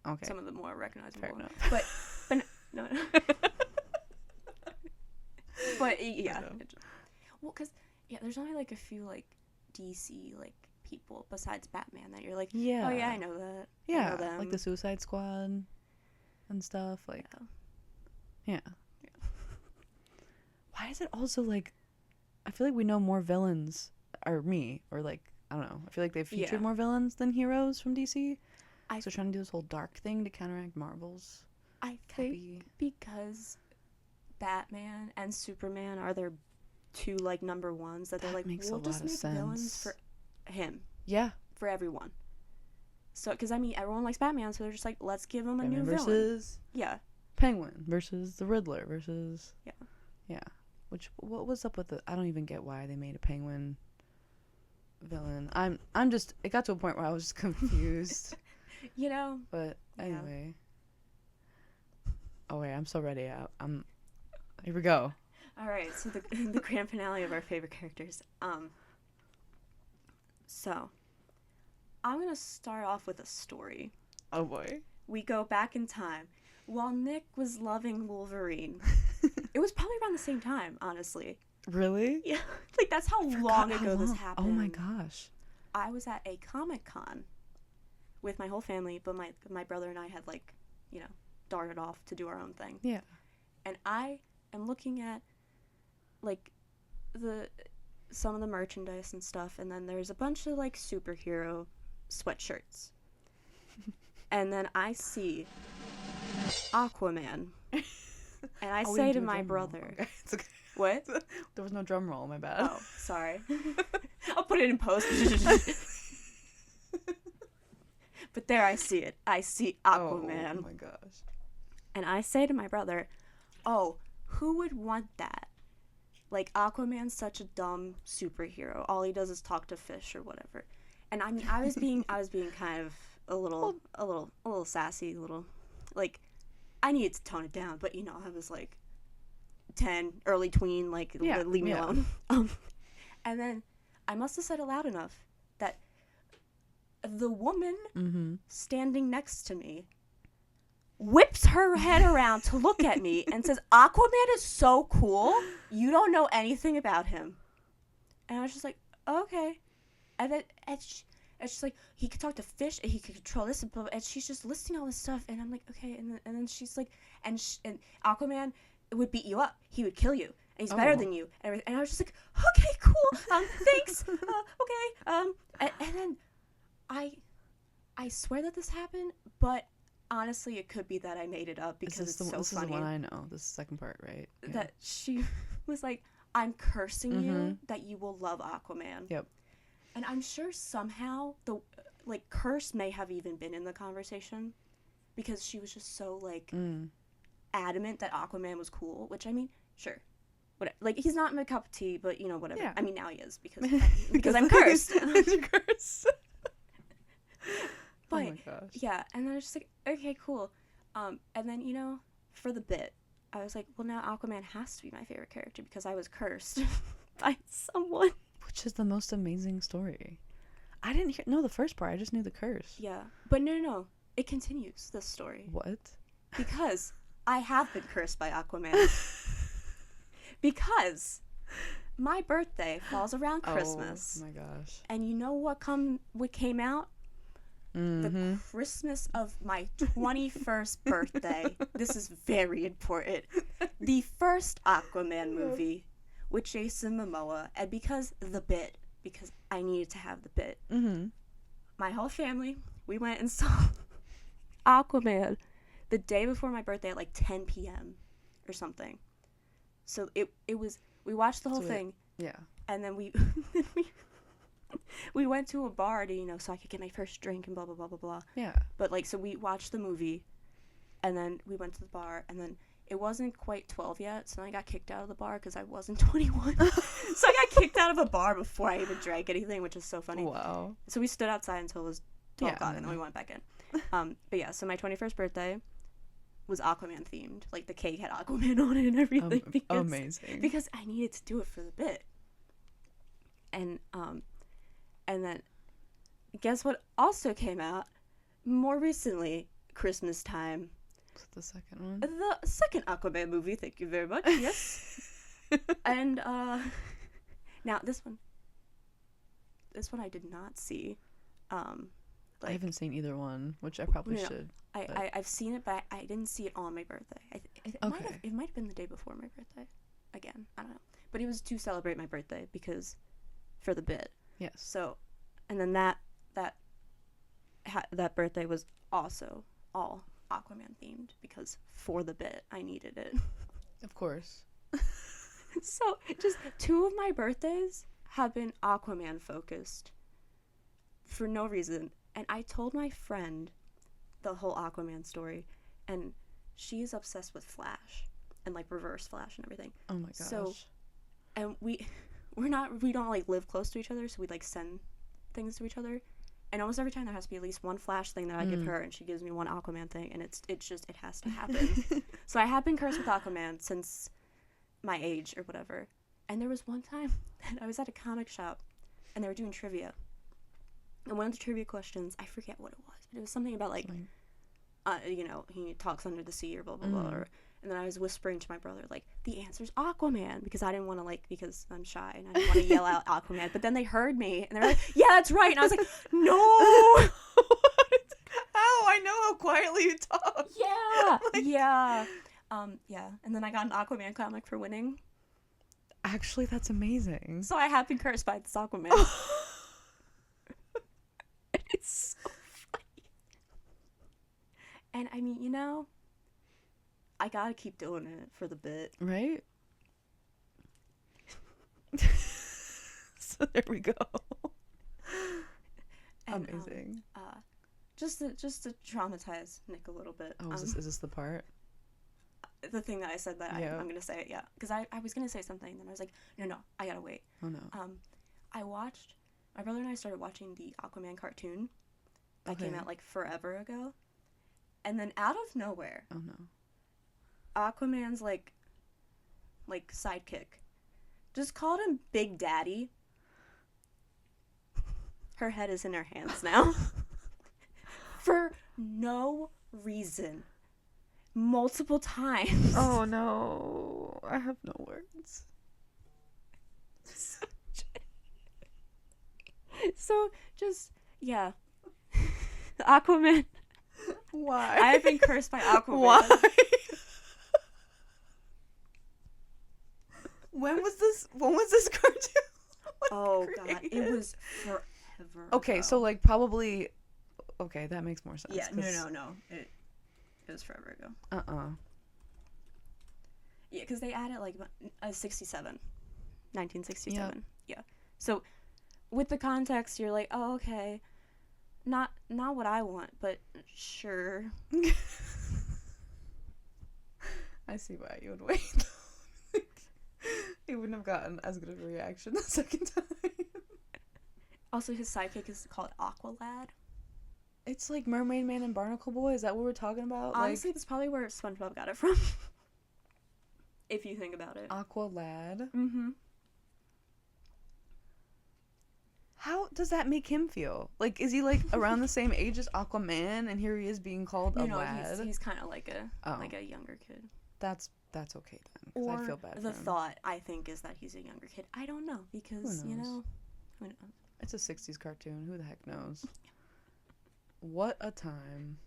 okay.
Some of the more recognizable.
Fair enough.
But no. But yeah. Well, because there's only like a few like DC like people besides Batman that you're like, oh yeah, I know that.
Yeah,
I know them.
like the Suicide Squad and stuff. Like, yeah. Why is it also like? I feel like we know more villains, or like, I don't know. I feel like they've featured more villains than heroes from DC. So trying to do this whole dark thing to counteract Marvel's.
I think because Batman and Superman are their two like number ones that they're like, we'll just make villains for him.
Yeah.
For everyone. So, because I mean, everyone likes Batman, so they're just like, let's give him a new
versus
villain. Yeah.
Penguin versus the Riddler versus.
Yeah.
Which, what was up with I don't even get why they made a Penguin villain. I'm just, it got to a point where I was just confused. But anyway. Oh wait, I'm so ready. Here we go.
All right, so the grand finale of our favorite characters. So I'm gonna start off with a story.
Oh boy.
We go back in time. While Nick was loving Wolverine, it was probably around the same time, honestly.
Really?
Yeah. Like, that's how long ago this happened.
Oh my gosh.
I was at a Comic-Con with my whole family, but my brother and I had, like, darted off to do our own thing.
Yeah.
And I am looking at, like, some of the merchandise and stuff, and then there's a bunch of, like, superhero sweatshirts. And then I see Aquaman. And I say to my brother...
Okay. It's okay.
What?
There was no drum roll, my bad.
Oh, sorry. I'll put it in post. But there I see it. I see Aquaman.
Oh my gosh.
And I say to my brother, oh, who would want that? Like, Aquaman's such a dumb superhero. All he does is talk to fish or whatever. And I mean, I was being kind of a little sassy, like, I needed to tone it down, but I was like 10, early tween, like, leave me alone. And then I must have said it loud enough the woman
Mm-hmm.
standing next to me whips her head around to look at me and says, Aquaman is so cool. You don't know anything about him. And I was just like, okay. And then and she's like, he could talk to fish and he could control this. And she's just listing all this stuff. And I'm like, okay. And then she's like, and Aquaman would beat you up. He would kill you. And he's better than you. And I was just like, okay, cool. Thanks. Okay. And then I swear that this happened, but honestly, it could be that I made it up because it's so funny.
This is the one I know. This is the second part, right? Yeah.
That she was like, I'm cursing you that you will love Aquaman.
Yep.
And I'm sure somehow the curse may have even been in the conversation because she was just so adamant that Aquaman was cool, which I mean, sure. Whatever. Like, he's not my cup of tea, but you know, whatever. Yeah. I mean, now he is because I'm cursed.
You're cursed.
But,
oh my gosh.
Yeah, and then I was just like, okay, cool. And then, you know, for the bit, I was like, well, now Aquaman has to be my favorite character because I was cursed by someone.
Which is the most amazing story. I didn't know the first part. I just knew the curse.
Yeah. But no. It continues, this story.
What?
Because I have been cursed by Aquaman. Because my birthday falls around Christmas.
Oh my gosh.
And you know what came out? The Christmas of my 21st birthday. This is very important. The first Aquaman movie with Jason Momoa. And because I needed to have the bit. Mm-hmm. My whole family, we went and saw Aquaman the day before my birthday at like 10 p.m. or something. So it was, we watched the whole thing.
Yeah.
And then we went to a bar to, you know, so I could get my first drink and blah, blah, blah, blah, blah. Yeah. But, like, so we watched the movie, and then we went to the bar, and then it wasn't quite 12 yet, so then I got kicked out of the bar because I wasn't 21. So I got kicked out of a bar before I even drank anything, which is so funny.
Wow.
So we stood outside until it was 12 o'clock, and then we went back in. But, yeah, so my 21st birthday was Aquaman themed. Like, the cake had Aquaman on it and everything.
Amazing.
Because I needed to do it for the bit. And then, guess what also came out more recently, Christmas time?
What's the second one?
The second Aquaman movie, thank you very much, yes. And, now this one I did not see.
I haven't seen either one, which I probably should.
I've seen it, but I didn't see it on my birthday. It might have been the day before my birthday. Again, I don't know. But it was to celebrate my birthday because, for the bit.
Yes.
So, and then that birthday was also all Aquaman themed because for the bit I needed it.
Of course.
So, just 2 of my birthdays have been Aquaman focused for no reason. And I told my friend the whole Aquaman story, and she's obsessed with Flash and like Reverse Flash and everything.
Oh my gosh.
So, and we don't like live close to each other, so we like send things to each other. And almost every time there has to be at least one Flash thing that I give her, and she gives me one Aquaman thing, and it has to happen. So I have been cursed with Aquaman since my age or whatever. And there was one time that I was at a comic shop, and they were doing trivia. And one of the trivia questions, I forget what it was, but it was something about like, you know, he talks under the sea or blah blah blah. And then I was whispering to my brother, like, the answer's Aquaman, because I didn't want to, because I'm shy, and I didn't want to yell out Aquaman. But then they heard me, and they were like, yeah, that's right. And I was like, no!
What? How? I know how quietly you talk.
Yeah! Yeah. Yeah. And then I got an Aquaman comic for winning.
Actually, that's amazing.
So I have been cursed by this Aquaman. It's so funny. And, I mean, you know, I gotta keep doing it for the bit.
Right? So there we go. And, amazing.
Just to traumatize Nick a little bit.
Oh, is this the part?
The thing that I said that I'm gonna say it, yeah. Because I was gonna say something, and then I was like, no, I gotta wait.
Oh no.
My brother and I started watching the Aquaman cartoon that came out like forever ago. And then out of nowhere,
oh no,
Aquaman's like sidekick just called him Big Daddy. Her head is in her hands now. For no reason. Multiple times.
Oh no. I have no words.
So, just, yeah. Aquaman.
Why?
I have been cursed by Aquaman.
Why? When was this cartoon?
Oh god, it was forever
Okay,
ago.
so like probably okay, that makes more sense.
Yeah, no. It was forever ago. Yeah, because they added like 1967. Yeah. So with the context, you're like, oh, okay, not what I want, but sure.
I see why you would wait. He wouldn't have gotten as good of a reaction the second time.
Also, his sidekick is called Aqualad.
It's like Mermaid Man and Barnacle Boy. Is that what we're talking about?
Honestly, that's probably where SpongeBob got it from. If you think about it.
Aqualad.
Mm-hmm.
How does that make him feel? Like, is he like around the same age as Aquaman, and here he is being called a lad?
He's kind of like a younger kid.
That's okay then. 'Cause
Or
I feel bad.
the
for him.
thought I think is that he's a younger kid. I don't know because
Who knows?
who knows?
It's a '60s cartoon. Who the heck knows? What a time.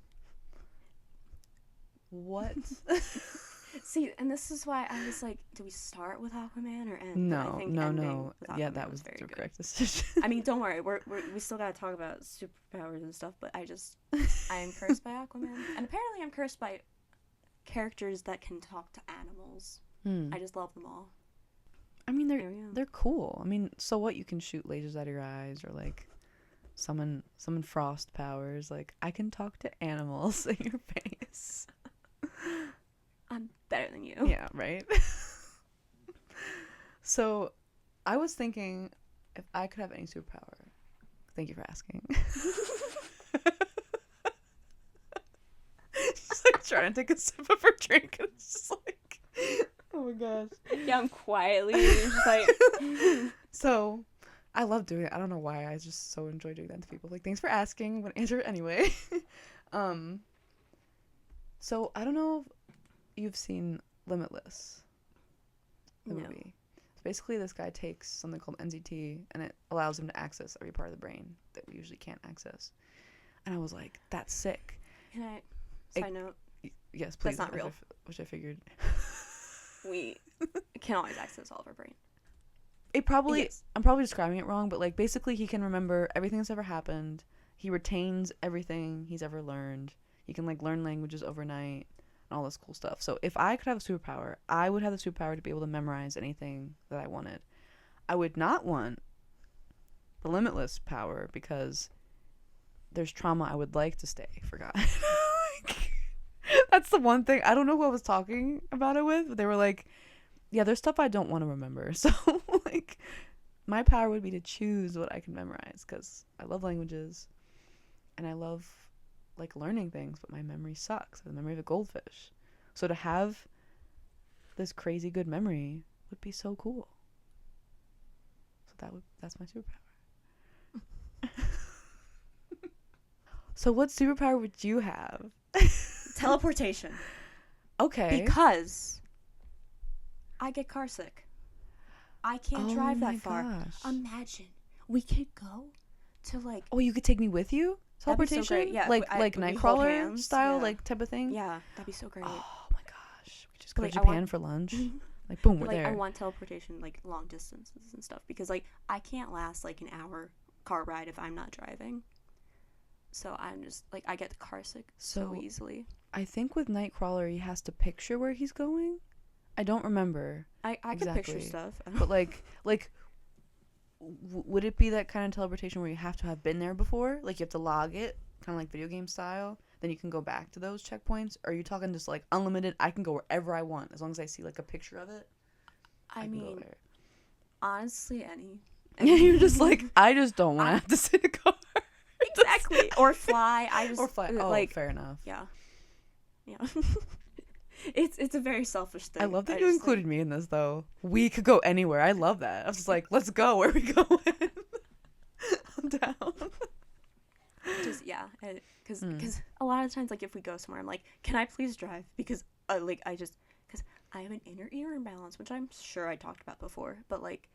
What?
See, and this is why I was like, do we start with Aquaman or end?
No.
With
Yeah,
Aquaman
that was
very
the
good.
correct decision.
I mean, don't worry, we still gotta talk about superpowers and stuff. But I am cursed by Aquaman, and apparently I'm cursed by characters that can talk to animals. I just love them all.
I mean, they're cool. I mean, so what? You can shoot lasers out of your eyes, or like summon frost powers. Like, I can talk to animals in your face.
I'm better than you.
Yeah, right? So, I was thinking if I could have any superpower. Thank you for asking. She's like trying to take a sip of her drink, and it's just like, oh my gosh.
Yeah, I'm quietly just like.
So, I love doing it. I don't know why. I just so enjoy doing that to people. Like, thanks for asking. I'm gonna answer it anyway. So I don't know if you've seen Limitless, the movie. So basically, this guy takes something called NZT, and it allows him to access every part of the brain that we usually can't access. And I was like, that's sick.
Can I side note?
Yes, please.
That's not real.
Which I figured.
We can't always access all of our brain.
It probably,
Yes.
I'm probably describing it wrong, but like basically he can remember everything that's ever happened. He retains everything he's ever learned. He can like learn languages overnight and all this cool stuff. So if I could have a superpower, I would have the superpower to be able to memorize anything that I wanted. I would not want the limitless power because there's trauma I would like to stay forgotten. Like, that's the one thing. I don't know who I was talking about it with, but they were like, yeah, there's stuff I don't want to remember. So, like, my power would be to choose what I can memorize because I love languages and I love, like, learning things, but my memory sucks. I have the memory of a goldfish. So to have this crazy good memory would be so cool. So that's my superpower. So what superpower would you have?
Teleportation.
Okay.
Because I get car sick. I can't drive that far.
Gosh.
Imagine we could go to like.
Oh, you could take me with you?
That'd be
Teleportation?
so great. Yeah,
like
we hold
Nightcrawler
hands,
style,
yeah.
like type of thing?
Yeah, that'd be so great.
Oh my gosh. We just go
Like,
to
I
Japan
want-
for lunch. Like, boom, we're
Like
there.
I want teleportation, like long distances and stuff, because like I can't last like an hour car ride if I'm not driving. So I'm just like I get car sick so
So-
easily.
I think with Nightcrawler, he has to picture where he's going. I don't remember.
I can picture
Exactly.
stuff.
But would it be that kind of teleportation where you have to have been there before? Like you have to log it, kind of like video game style. Then you can go back to those checkpoints. Or are you talking just like unlimited? I can go wherever I want as long as I see like a picture of it.
I
can go
mean,
there.
honestly, any.
Yeah, you're just like I just don't want to have to sit in a car.
Exactly. Or fly. I just
Or fly. Oh,
like
fair enough.
yeah. It's a very selfish thing.
I love that
I
you
just,
included me in this though. We could go anywhere. I love that. I was just like, let's go. Where are we going? calm down.
Just yeah, because a lot of times, like, if we go somewhere, I'm like, can I please drive? Because because I have an inner ear imbalance, which I'm sure I talked about before, but like,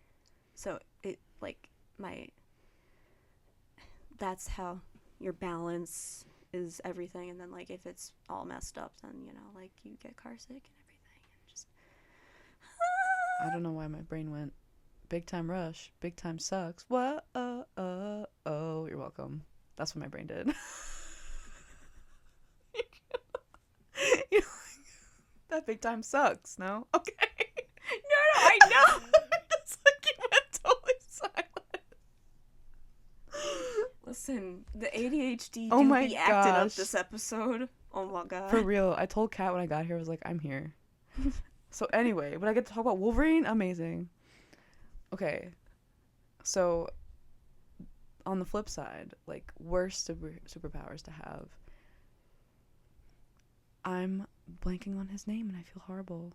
so it like my that's how your balance is everything, and then like if it's all messed up, then like you get car sick and everything, and just
I don't know why my brain went big time rush, big time sucks. What? Oh, you're welcome. That's what my brain did. You're like, that big time sucks, no? Okay.
no, I know.
It's like you went totally silent.
Listen, the ADHD
Oh my
be acting up
gosh.
this episode. Oh my god.
For real, I told Kat when I got here, I was like, I'm here. So anyway, when I get to talk about Wolverine, amazing. Okay, so on the flip side, like, worst superpowers to have. I'm blanking on his name and I feel horrible.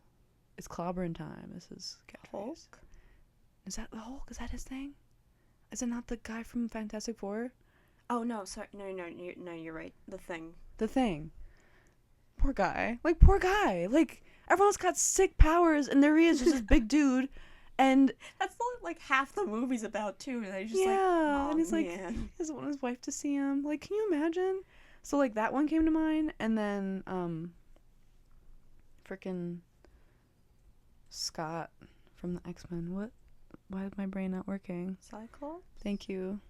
It's clobbering time. This is
Hulk?
Is that the Hulk? Is that his thing? Is it not the guy from Fantastic Four?
Oh no, sorry, no, you're right. The Thing.
The Thing. Poor guy. Like, poor guy. Like, everyone's got sick powers and there he is, just this big dude. And
that's like half the movie's about too. And he's just
yeah,
like, oh,
and he's like,
man.
he doesn't want his wife to see him. Like, can you imagine? So like that one came to mind, and then freaking Scott from the X-Men. What? Why is my brain not working?
Cyclops?
Thank you.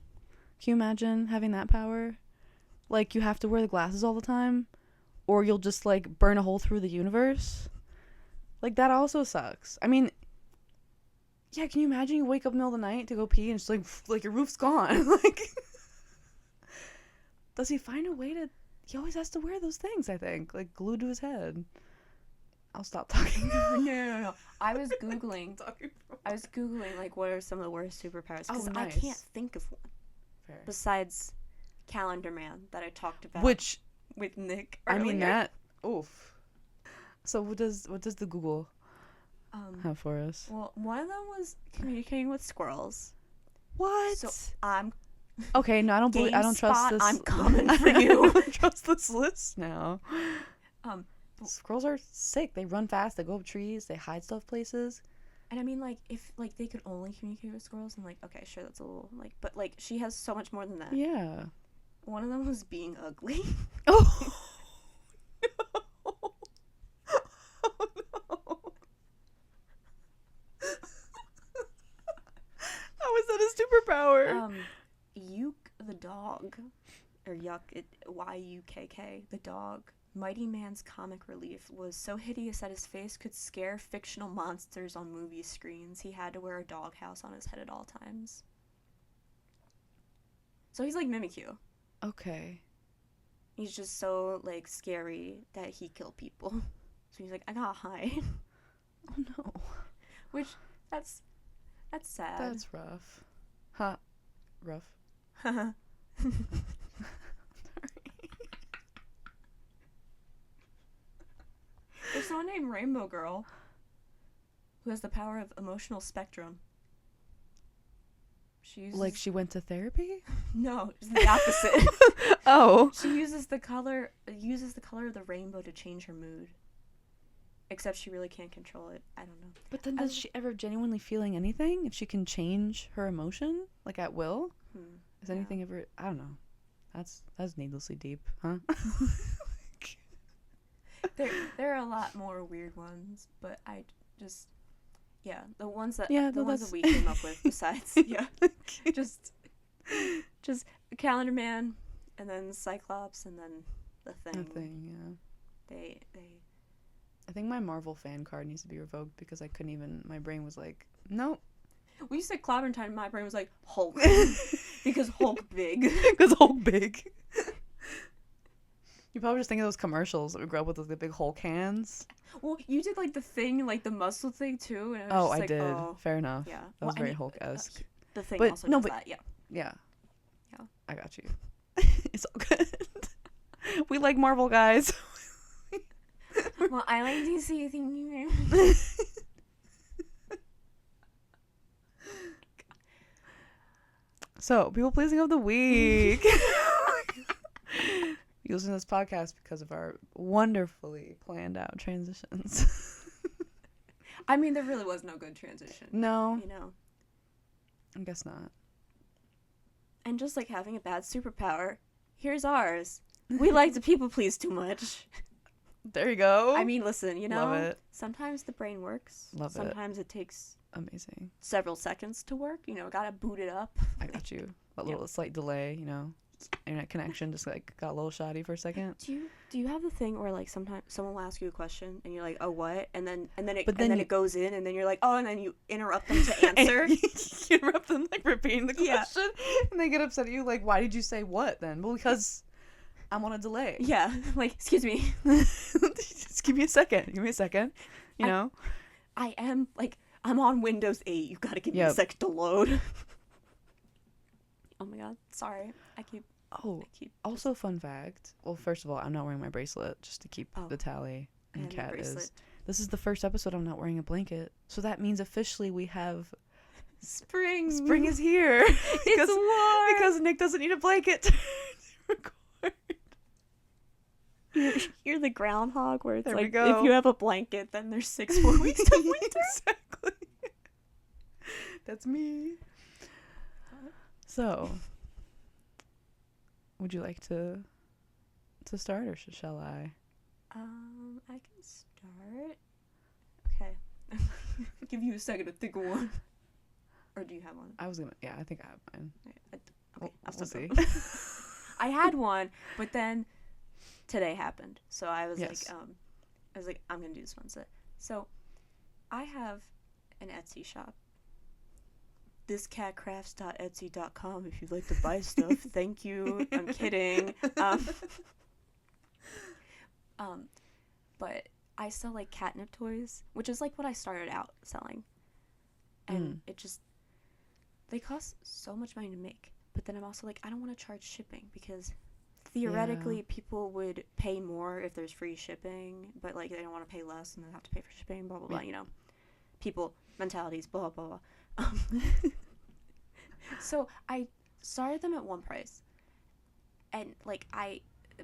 Can you imagine having that power? Like, you have to wear the glasses all the time, or you'll just like burn a hole through the universe. Like, that also sucks. I mean, yeah, can you imagine you wake up in the middle of the night to go pee and it's like your roof's gone? Like, does he find a way to... He always has to wear those things, I think. Like, glued to his head. I'll stop talking.
No. I was Googling, like, what are some of the worst superpowers? Because
nice.
I can't think of one.
Fair.
Besides Calendar Man that I talked about.
Which...
With Nick
earlier. I mean, that... Oof. So what does the Google have for us?
Well, one of them was communicating with squirrels.
What?
So I'm...
Okay, no, I don't trust this.
I'm coming for you.
I don't trust this list now. Squirrels are sick. They run fast. They go up trees. They hide stuff places.
And I mean, like, if like they could only communicate with squirrels, and like, okay, sure, that's a little like, but like, she has so much more than that.
Yeah.
One of them was being ugly.
Oh. No. Oh no. How is that a superpower?
Yuke the dog, or Yukk, the dog. Mighty Man's comic relief was so hideous that his face could scare fictional monsters on movie screens. He had to wear a doghouse on his head at all times. So he's like Mimikyu.
Okay.
He's just so, like, scary that he killed people. So he's like, I gotta hide.
Oh no.
Which, that's sad.
That's rough. Huh. Rough.
Sorry. There's someone named Rainbow Girl who has the power of emotional spectrum. She uses...
Like, she went to therapy?
No, it's the opposite.
Oh.
She uses the color of the rainbow to change her mood. Except she really can't control it. I don't know.
But then does she ever genuinely feeling anything? If she can change her emotion, like, at will? Is anything ever... I don't know. That's needlessly deep, huh?
There are a lot more weird ones, but I just... Yeah, the ones that we came up with besides, yeah. just Calendar Man, and then Cyclops, and then the Thing.
The Thing, yeah.
They
I think my Marvel fan card needs to be revoked because I couldn't even... My brain was like, nope.
When you said Clobbering Time, my brain was like, Hulk. Because Hulk big.
Because Hulk big. You probably just think of those commercials that we grew up with, the big Hulk hands.
Well, you did, like, the thing, like, the muscle thing, too. And
I did. Oh, fair enough.
Yeah.
That was very Hulk-esque.
The Thing also does that, yeah.
Yeah.
Yeah.
I got you. It's all good. We like Marvel, guys.
Well, I like DC things.
So, people pleasing of the week. You listen to this podcast because of our wonderfully planned out transitions.
I mean, there really was no good transition.
No.
You know?
I guess not.
And just like having a bad superpower, here's ours. We like to people please too much.
There you go.
I mean, listen, you know,
Love it.
sometimes the brain works.
Love it.
Sometimes it takes
Amazing.
several seconds to work. You know, gotta boot it up.
I got you. A little slight delay, you know. Internet connection just like got a little shoddy for a second.
Do you have the thing where like sometimes someone will ask you a question and you're like, oh, what? And then it it goes in and then you're like, oh, and then you interrupt them to answer.
You interrupt them like repeating the question, and they get upset at you. Like, why did you say what then? Well, because I'm on a delay.
Yeah, like excuse me.
Just give me a second. Give me a second. You know.
I'm on Windows 8. You gotta give me a second to load. Oh my god, sorry. I keep.
Also, fun fact. Well, first of all, I'm not wearing my bracelet just to keep the tally. And Kat is. This is the first episode I'm not wearing a blanket, so that means officially we have
spring.
Spring is here.
It's warm
because Nick doesn't need a blanket to record.
You're the groundhog where it's
there
like if you have a blanket, then there's 6 more weeks of winter.
Exactly. That's me. So, would you like to start, or shall I?
I can start. Okay. Give you a second to think of one. Or do you have one?
I think I have mine.
Okay,
we'll see.
I had one, but then today happened, so I was like, I'm gonna do this one. So, I have an Etsy shop. Thiscatcrafts.etsy.com if you'd like to buy stuff. Thank you. I'm kidding. But I sell like catnip toys, which is like what I started out selling. And they cost so much money to make. But then I'm also like, I don't want to charge shipping because theoretically people would pay more if there's free shipping, but like they don't want to pay less and they have to pay for shipping, blah, blah, blah, you know. People, mentalities, blah, blah, blah. So I started them at one price, and like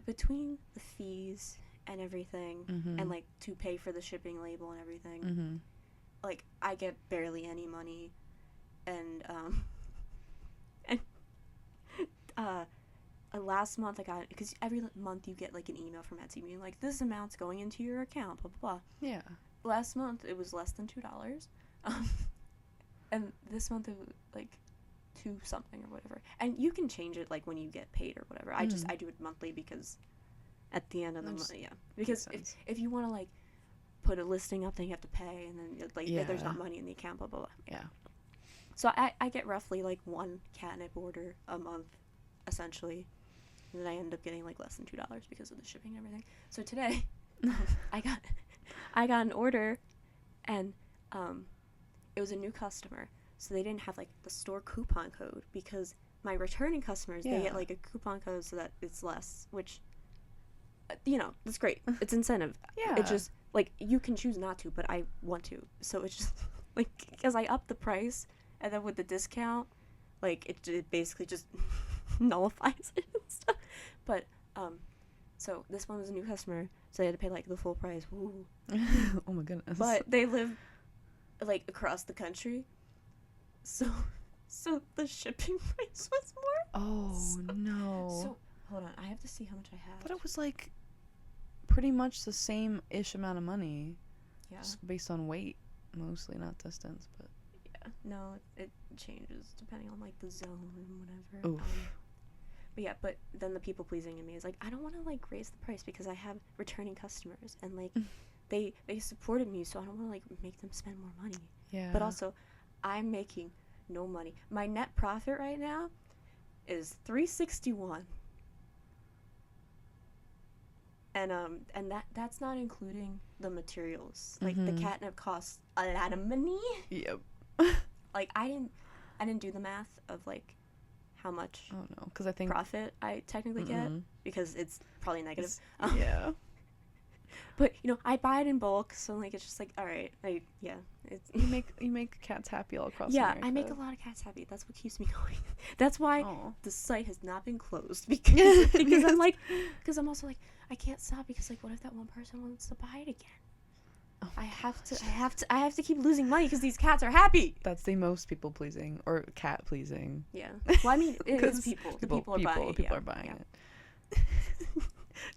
between the fees and everything, and like to pay for the shipping label and everything, like I get barely any money, and last month I got, because every month you get like an email from Etsy being like, this amount's going into your account, blah blah blah. Yeah. Last month it was less than $2. And this month it was like 2 something or whatever. And you can change it like when you get paid or whatever. I do it monthly because at the end of the month, because if you want to like put a listing up, then you have to pay, and then like there's not money in the account, blah blah blah. Yeah. So I get roughly like 1 catnip order a month, essentially, and then I end up getting like less than $2 because of the shipping and everything. So today, I got an order, and it was a new customer, so they didn't have like the store coupon code, because my returning customers they get like a coupon code so that it's less, which you know, that's great. It's incentive. It's just like you can choose not to, but I want to. So it's just like, because I upped the price, and then with the discount, like it basically just nullifies it and stuff. But so this one was a new customer, so they had to pay like the full price. Woo.
Oh my goodness.
But they live like across the country, so the shipping price was more.
Oh no.
So hold on, I have to see how much I have.
But it was like pretty much the same-ish amount of money. Yeah. Just based on weight, mostly, not distance, but
yeah. No, it changes depending on like the zone and whatever. Oof. But yeah, but then the people pleasing in me is like, I don't want to like raise the price because I have returning customers, and like they supported me, so I don't want to like make them spend more money. Yeah. But also, I'm making no money. My net profit right now is $361. And that's not including the materials. Like the catnip costs a lot of money. Yep. Like I didn't do the math of like how much
because I think
profit I technically get, because it's probably negative.
Yeah.
But I buy it in bulk, so like it's just like, all right, it's
You make cats happy all across
yeah.
America.
I make a lot of cats happy. That's what keeps me going. That's why
Aw.
the site has not been closed because I'm like, because I'm also like, I can't stop because like, what if that one person wants to buy it again?
Oh
I have to keep losing money because these cats are happy.
That's the most people pleasing or cat pleasing.
Yeah. Well, I mean, it is people. People are buying it.
People are buying it.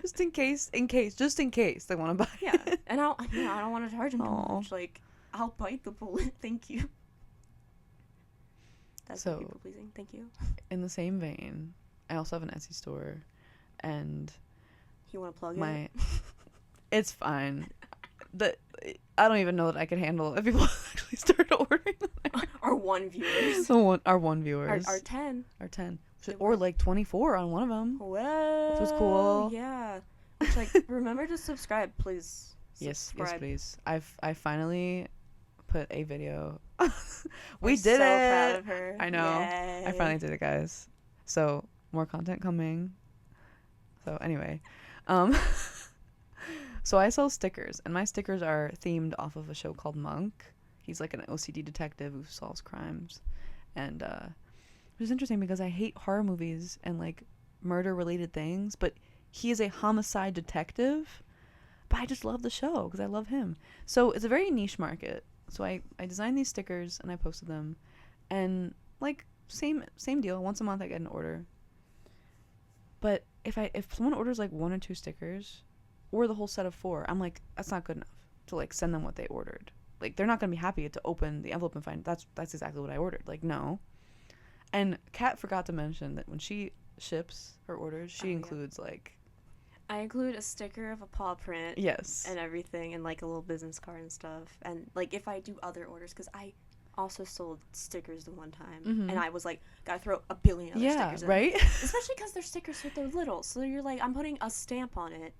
just in case they want to buy it.
And I don't want to charge them too
Aw.
much. Like, I'll bite the bullet. Thank you. That's
So,
people pleasing. Thank you.
In the same vein, I also have an Etsy store, and
You want to plug it?
It's fine. I don't even know that I can handle it if people actually start ordering.
Our one viewers.
Our one viewers.
Our 10.
Our 10. Or like 24 on one of them.
Well,
which was cool.
Yeah. Which, like, remember to subscribe, please.
Yes,
Subscribe.
please. I finally put a video. We
We're
did
so
it.
proud of her.
I know.
Yay.
I finally did it, guys. So more content coming. So anyway, so I sell stickers, and my stickers are themed off of a show called Monk. He's like an OCD detective who solves crimes, and which is interesting because I hate horror movies and like murder related things, but he is a homicide detective. But I just love the show because I love him. So it's a very niche market. So I designed these stickers and I posted them, and like same deal. Once a month I get an order. But if someone orders like 1 or 2 stickers, or the whole set of 4, I'm like, that's not good enough to like send them what they ordered. Like they're not gonna be happy to open the envelope and find that's exactly what I ordered. Like no. And Kat forgot to mention that when she ships her orders, she includes like.
I include a sticker of a paw print.
Yes.
And everything, and like a little business card and stuff. And like if I do other orders, because I also sold stickers the one time, and I was like, gotta throw a billion other stickers in.
Right?
Especially because they're stickers, so they're little. So you're like, I'm putting a stamp on it.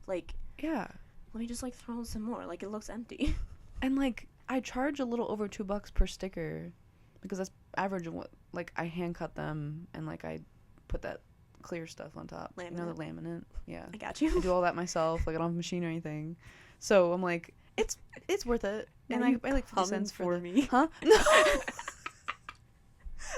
Like,
yeah.
Let me just like throw in some more. Like it looks empty.
And like I charge a little over $2 per sticker, because that's average of what like I hand cut them, and like I put that clear stuff on top.
Laminate.
You know, the laminate. Yeah.
I got you.
I do all that myself. Like I don't have a machine or anything. So I'm like, it's worth it. And I like 50 cents for
me.
Huh? No.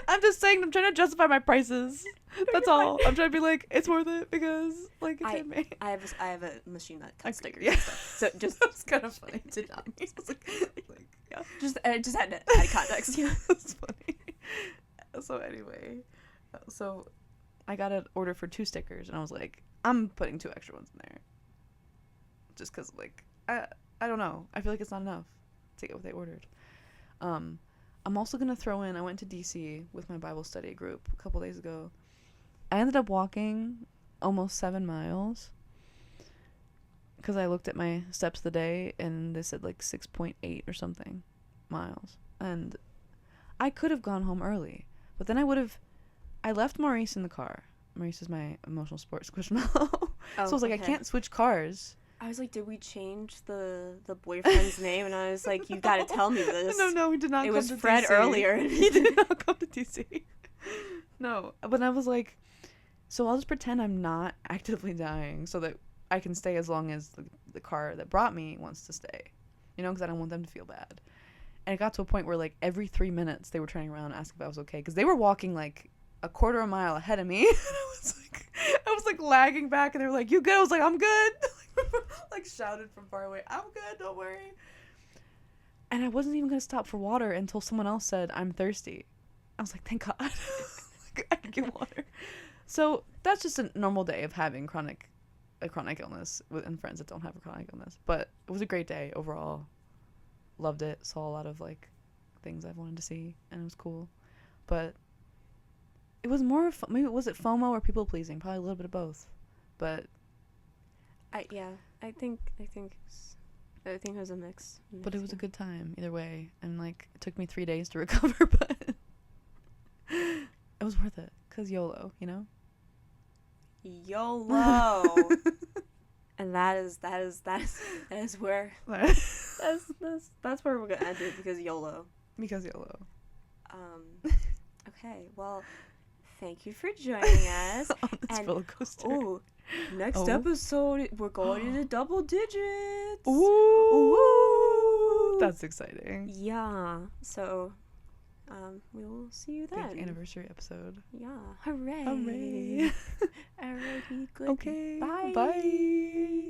I'm just saying, I'm trying to justify my prices. That's all. I'm trying to be like, it's worth it because like it's handmade.
I have a machine that cuts stickers.
Yeah.
And stuff. So just
it's kind of funny to not.
Yeah. Just had to add context. Yeah.
That's funny. So anyway, so I got an order for 2 stickers, and I was like, I'm putting 2 extra ones in there, just because like I don't know. I feel like it's not enough to get what they ordered. I'm also gonna throw in. I went to DC with my Bible study group a couple days ago. I ended up walking almost 7 miles because I looked at my steps of the day, and they said like 6.8 or something miles, and I could have gone home early, but then I left Maurice in the car. Maurice is my emotional support squishmallow. So I was like, I can't switch cars.
I was like, did we change the boyfriend's name? And I was like, you gotta tell me this.
No, he did not.
It
come
was
to
Fred
DC.
earlier.
He did not come to DC. No, but I was like, so I'll just pretend I'm not actively dying so that I can stay as long as the car that brought me wants to stay. You know, because I don't want them to feel bad. And it got to a point where like every 3 minutes they were turning around and asking if I was okay, because they were walking like a quarter of a mile ahead of me. And I was like lagging back, and they were like, "You good?" I was like, "I'm good." Like shouted from far away, "I'm good, don't worry." And I wasn't even gonna stop for water until someone else said, "I'm thirsty." I was like, "Thank God." Like, I can get water. So that's just a normal day of having a chronic illness and friends that don't have a chronic illness. But it was a great day overall. Loved it. Saw a lot of like things I've wanted to see, and it was cool. But it was more maybe was it FOMO or people pleasing? Probably a little bit of both. But
I think it was a mix.
But it was a good time either way, and like it took me 3 days to recover, but it was worth it because YOLO, you know.
YOLO. And that is where that's where we're gonna end it, because YOLO.
Because YOLO.
Okay, well, thank you for joining us.
On this roller coaster.
Ooh, Next episode, we're going into double digits.
Ooh. That's exciting.
Yeah. So, we will see you then.
Big anniversary episode.
Yeah. Hooray.
Hooray.
Alrighty. Good.
Okay.
Bye.
Bye.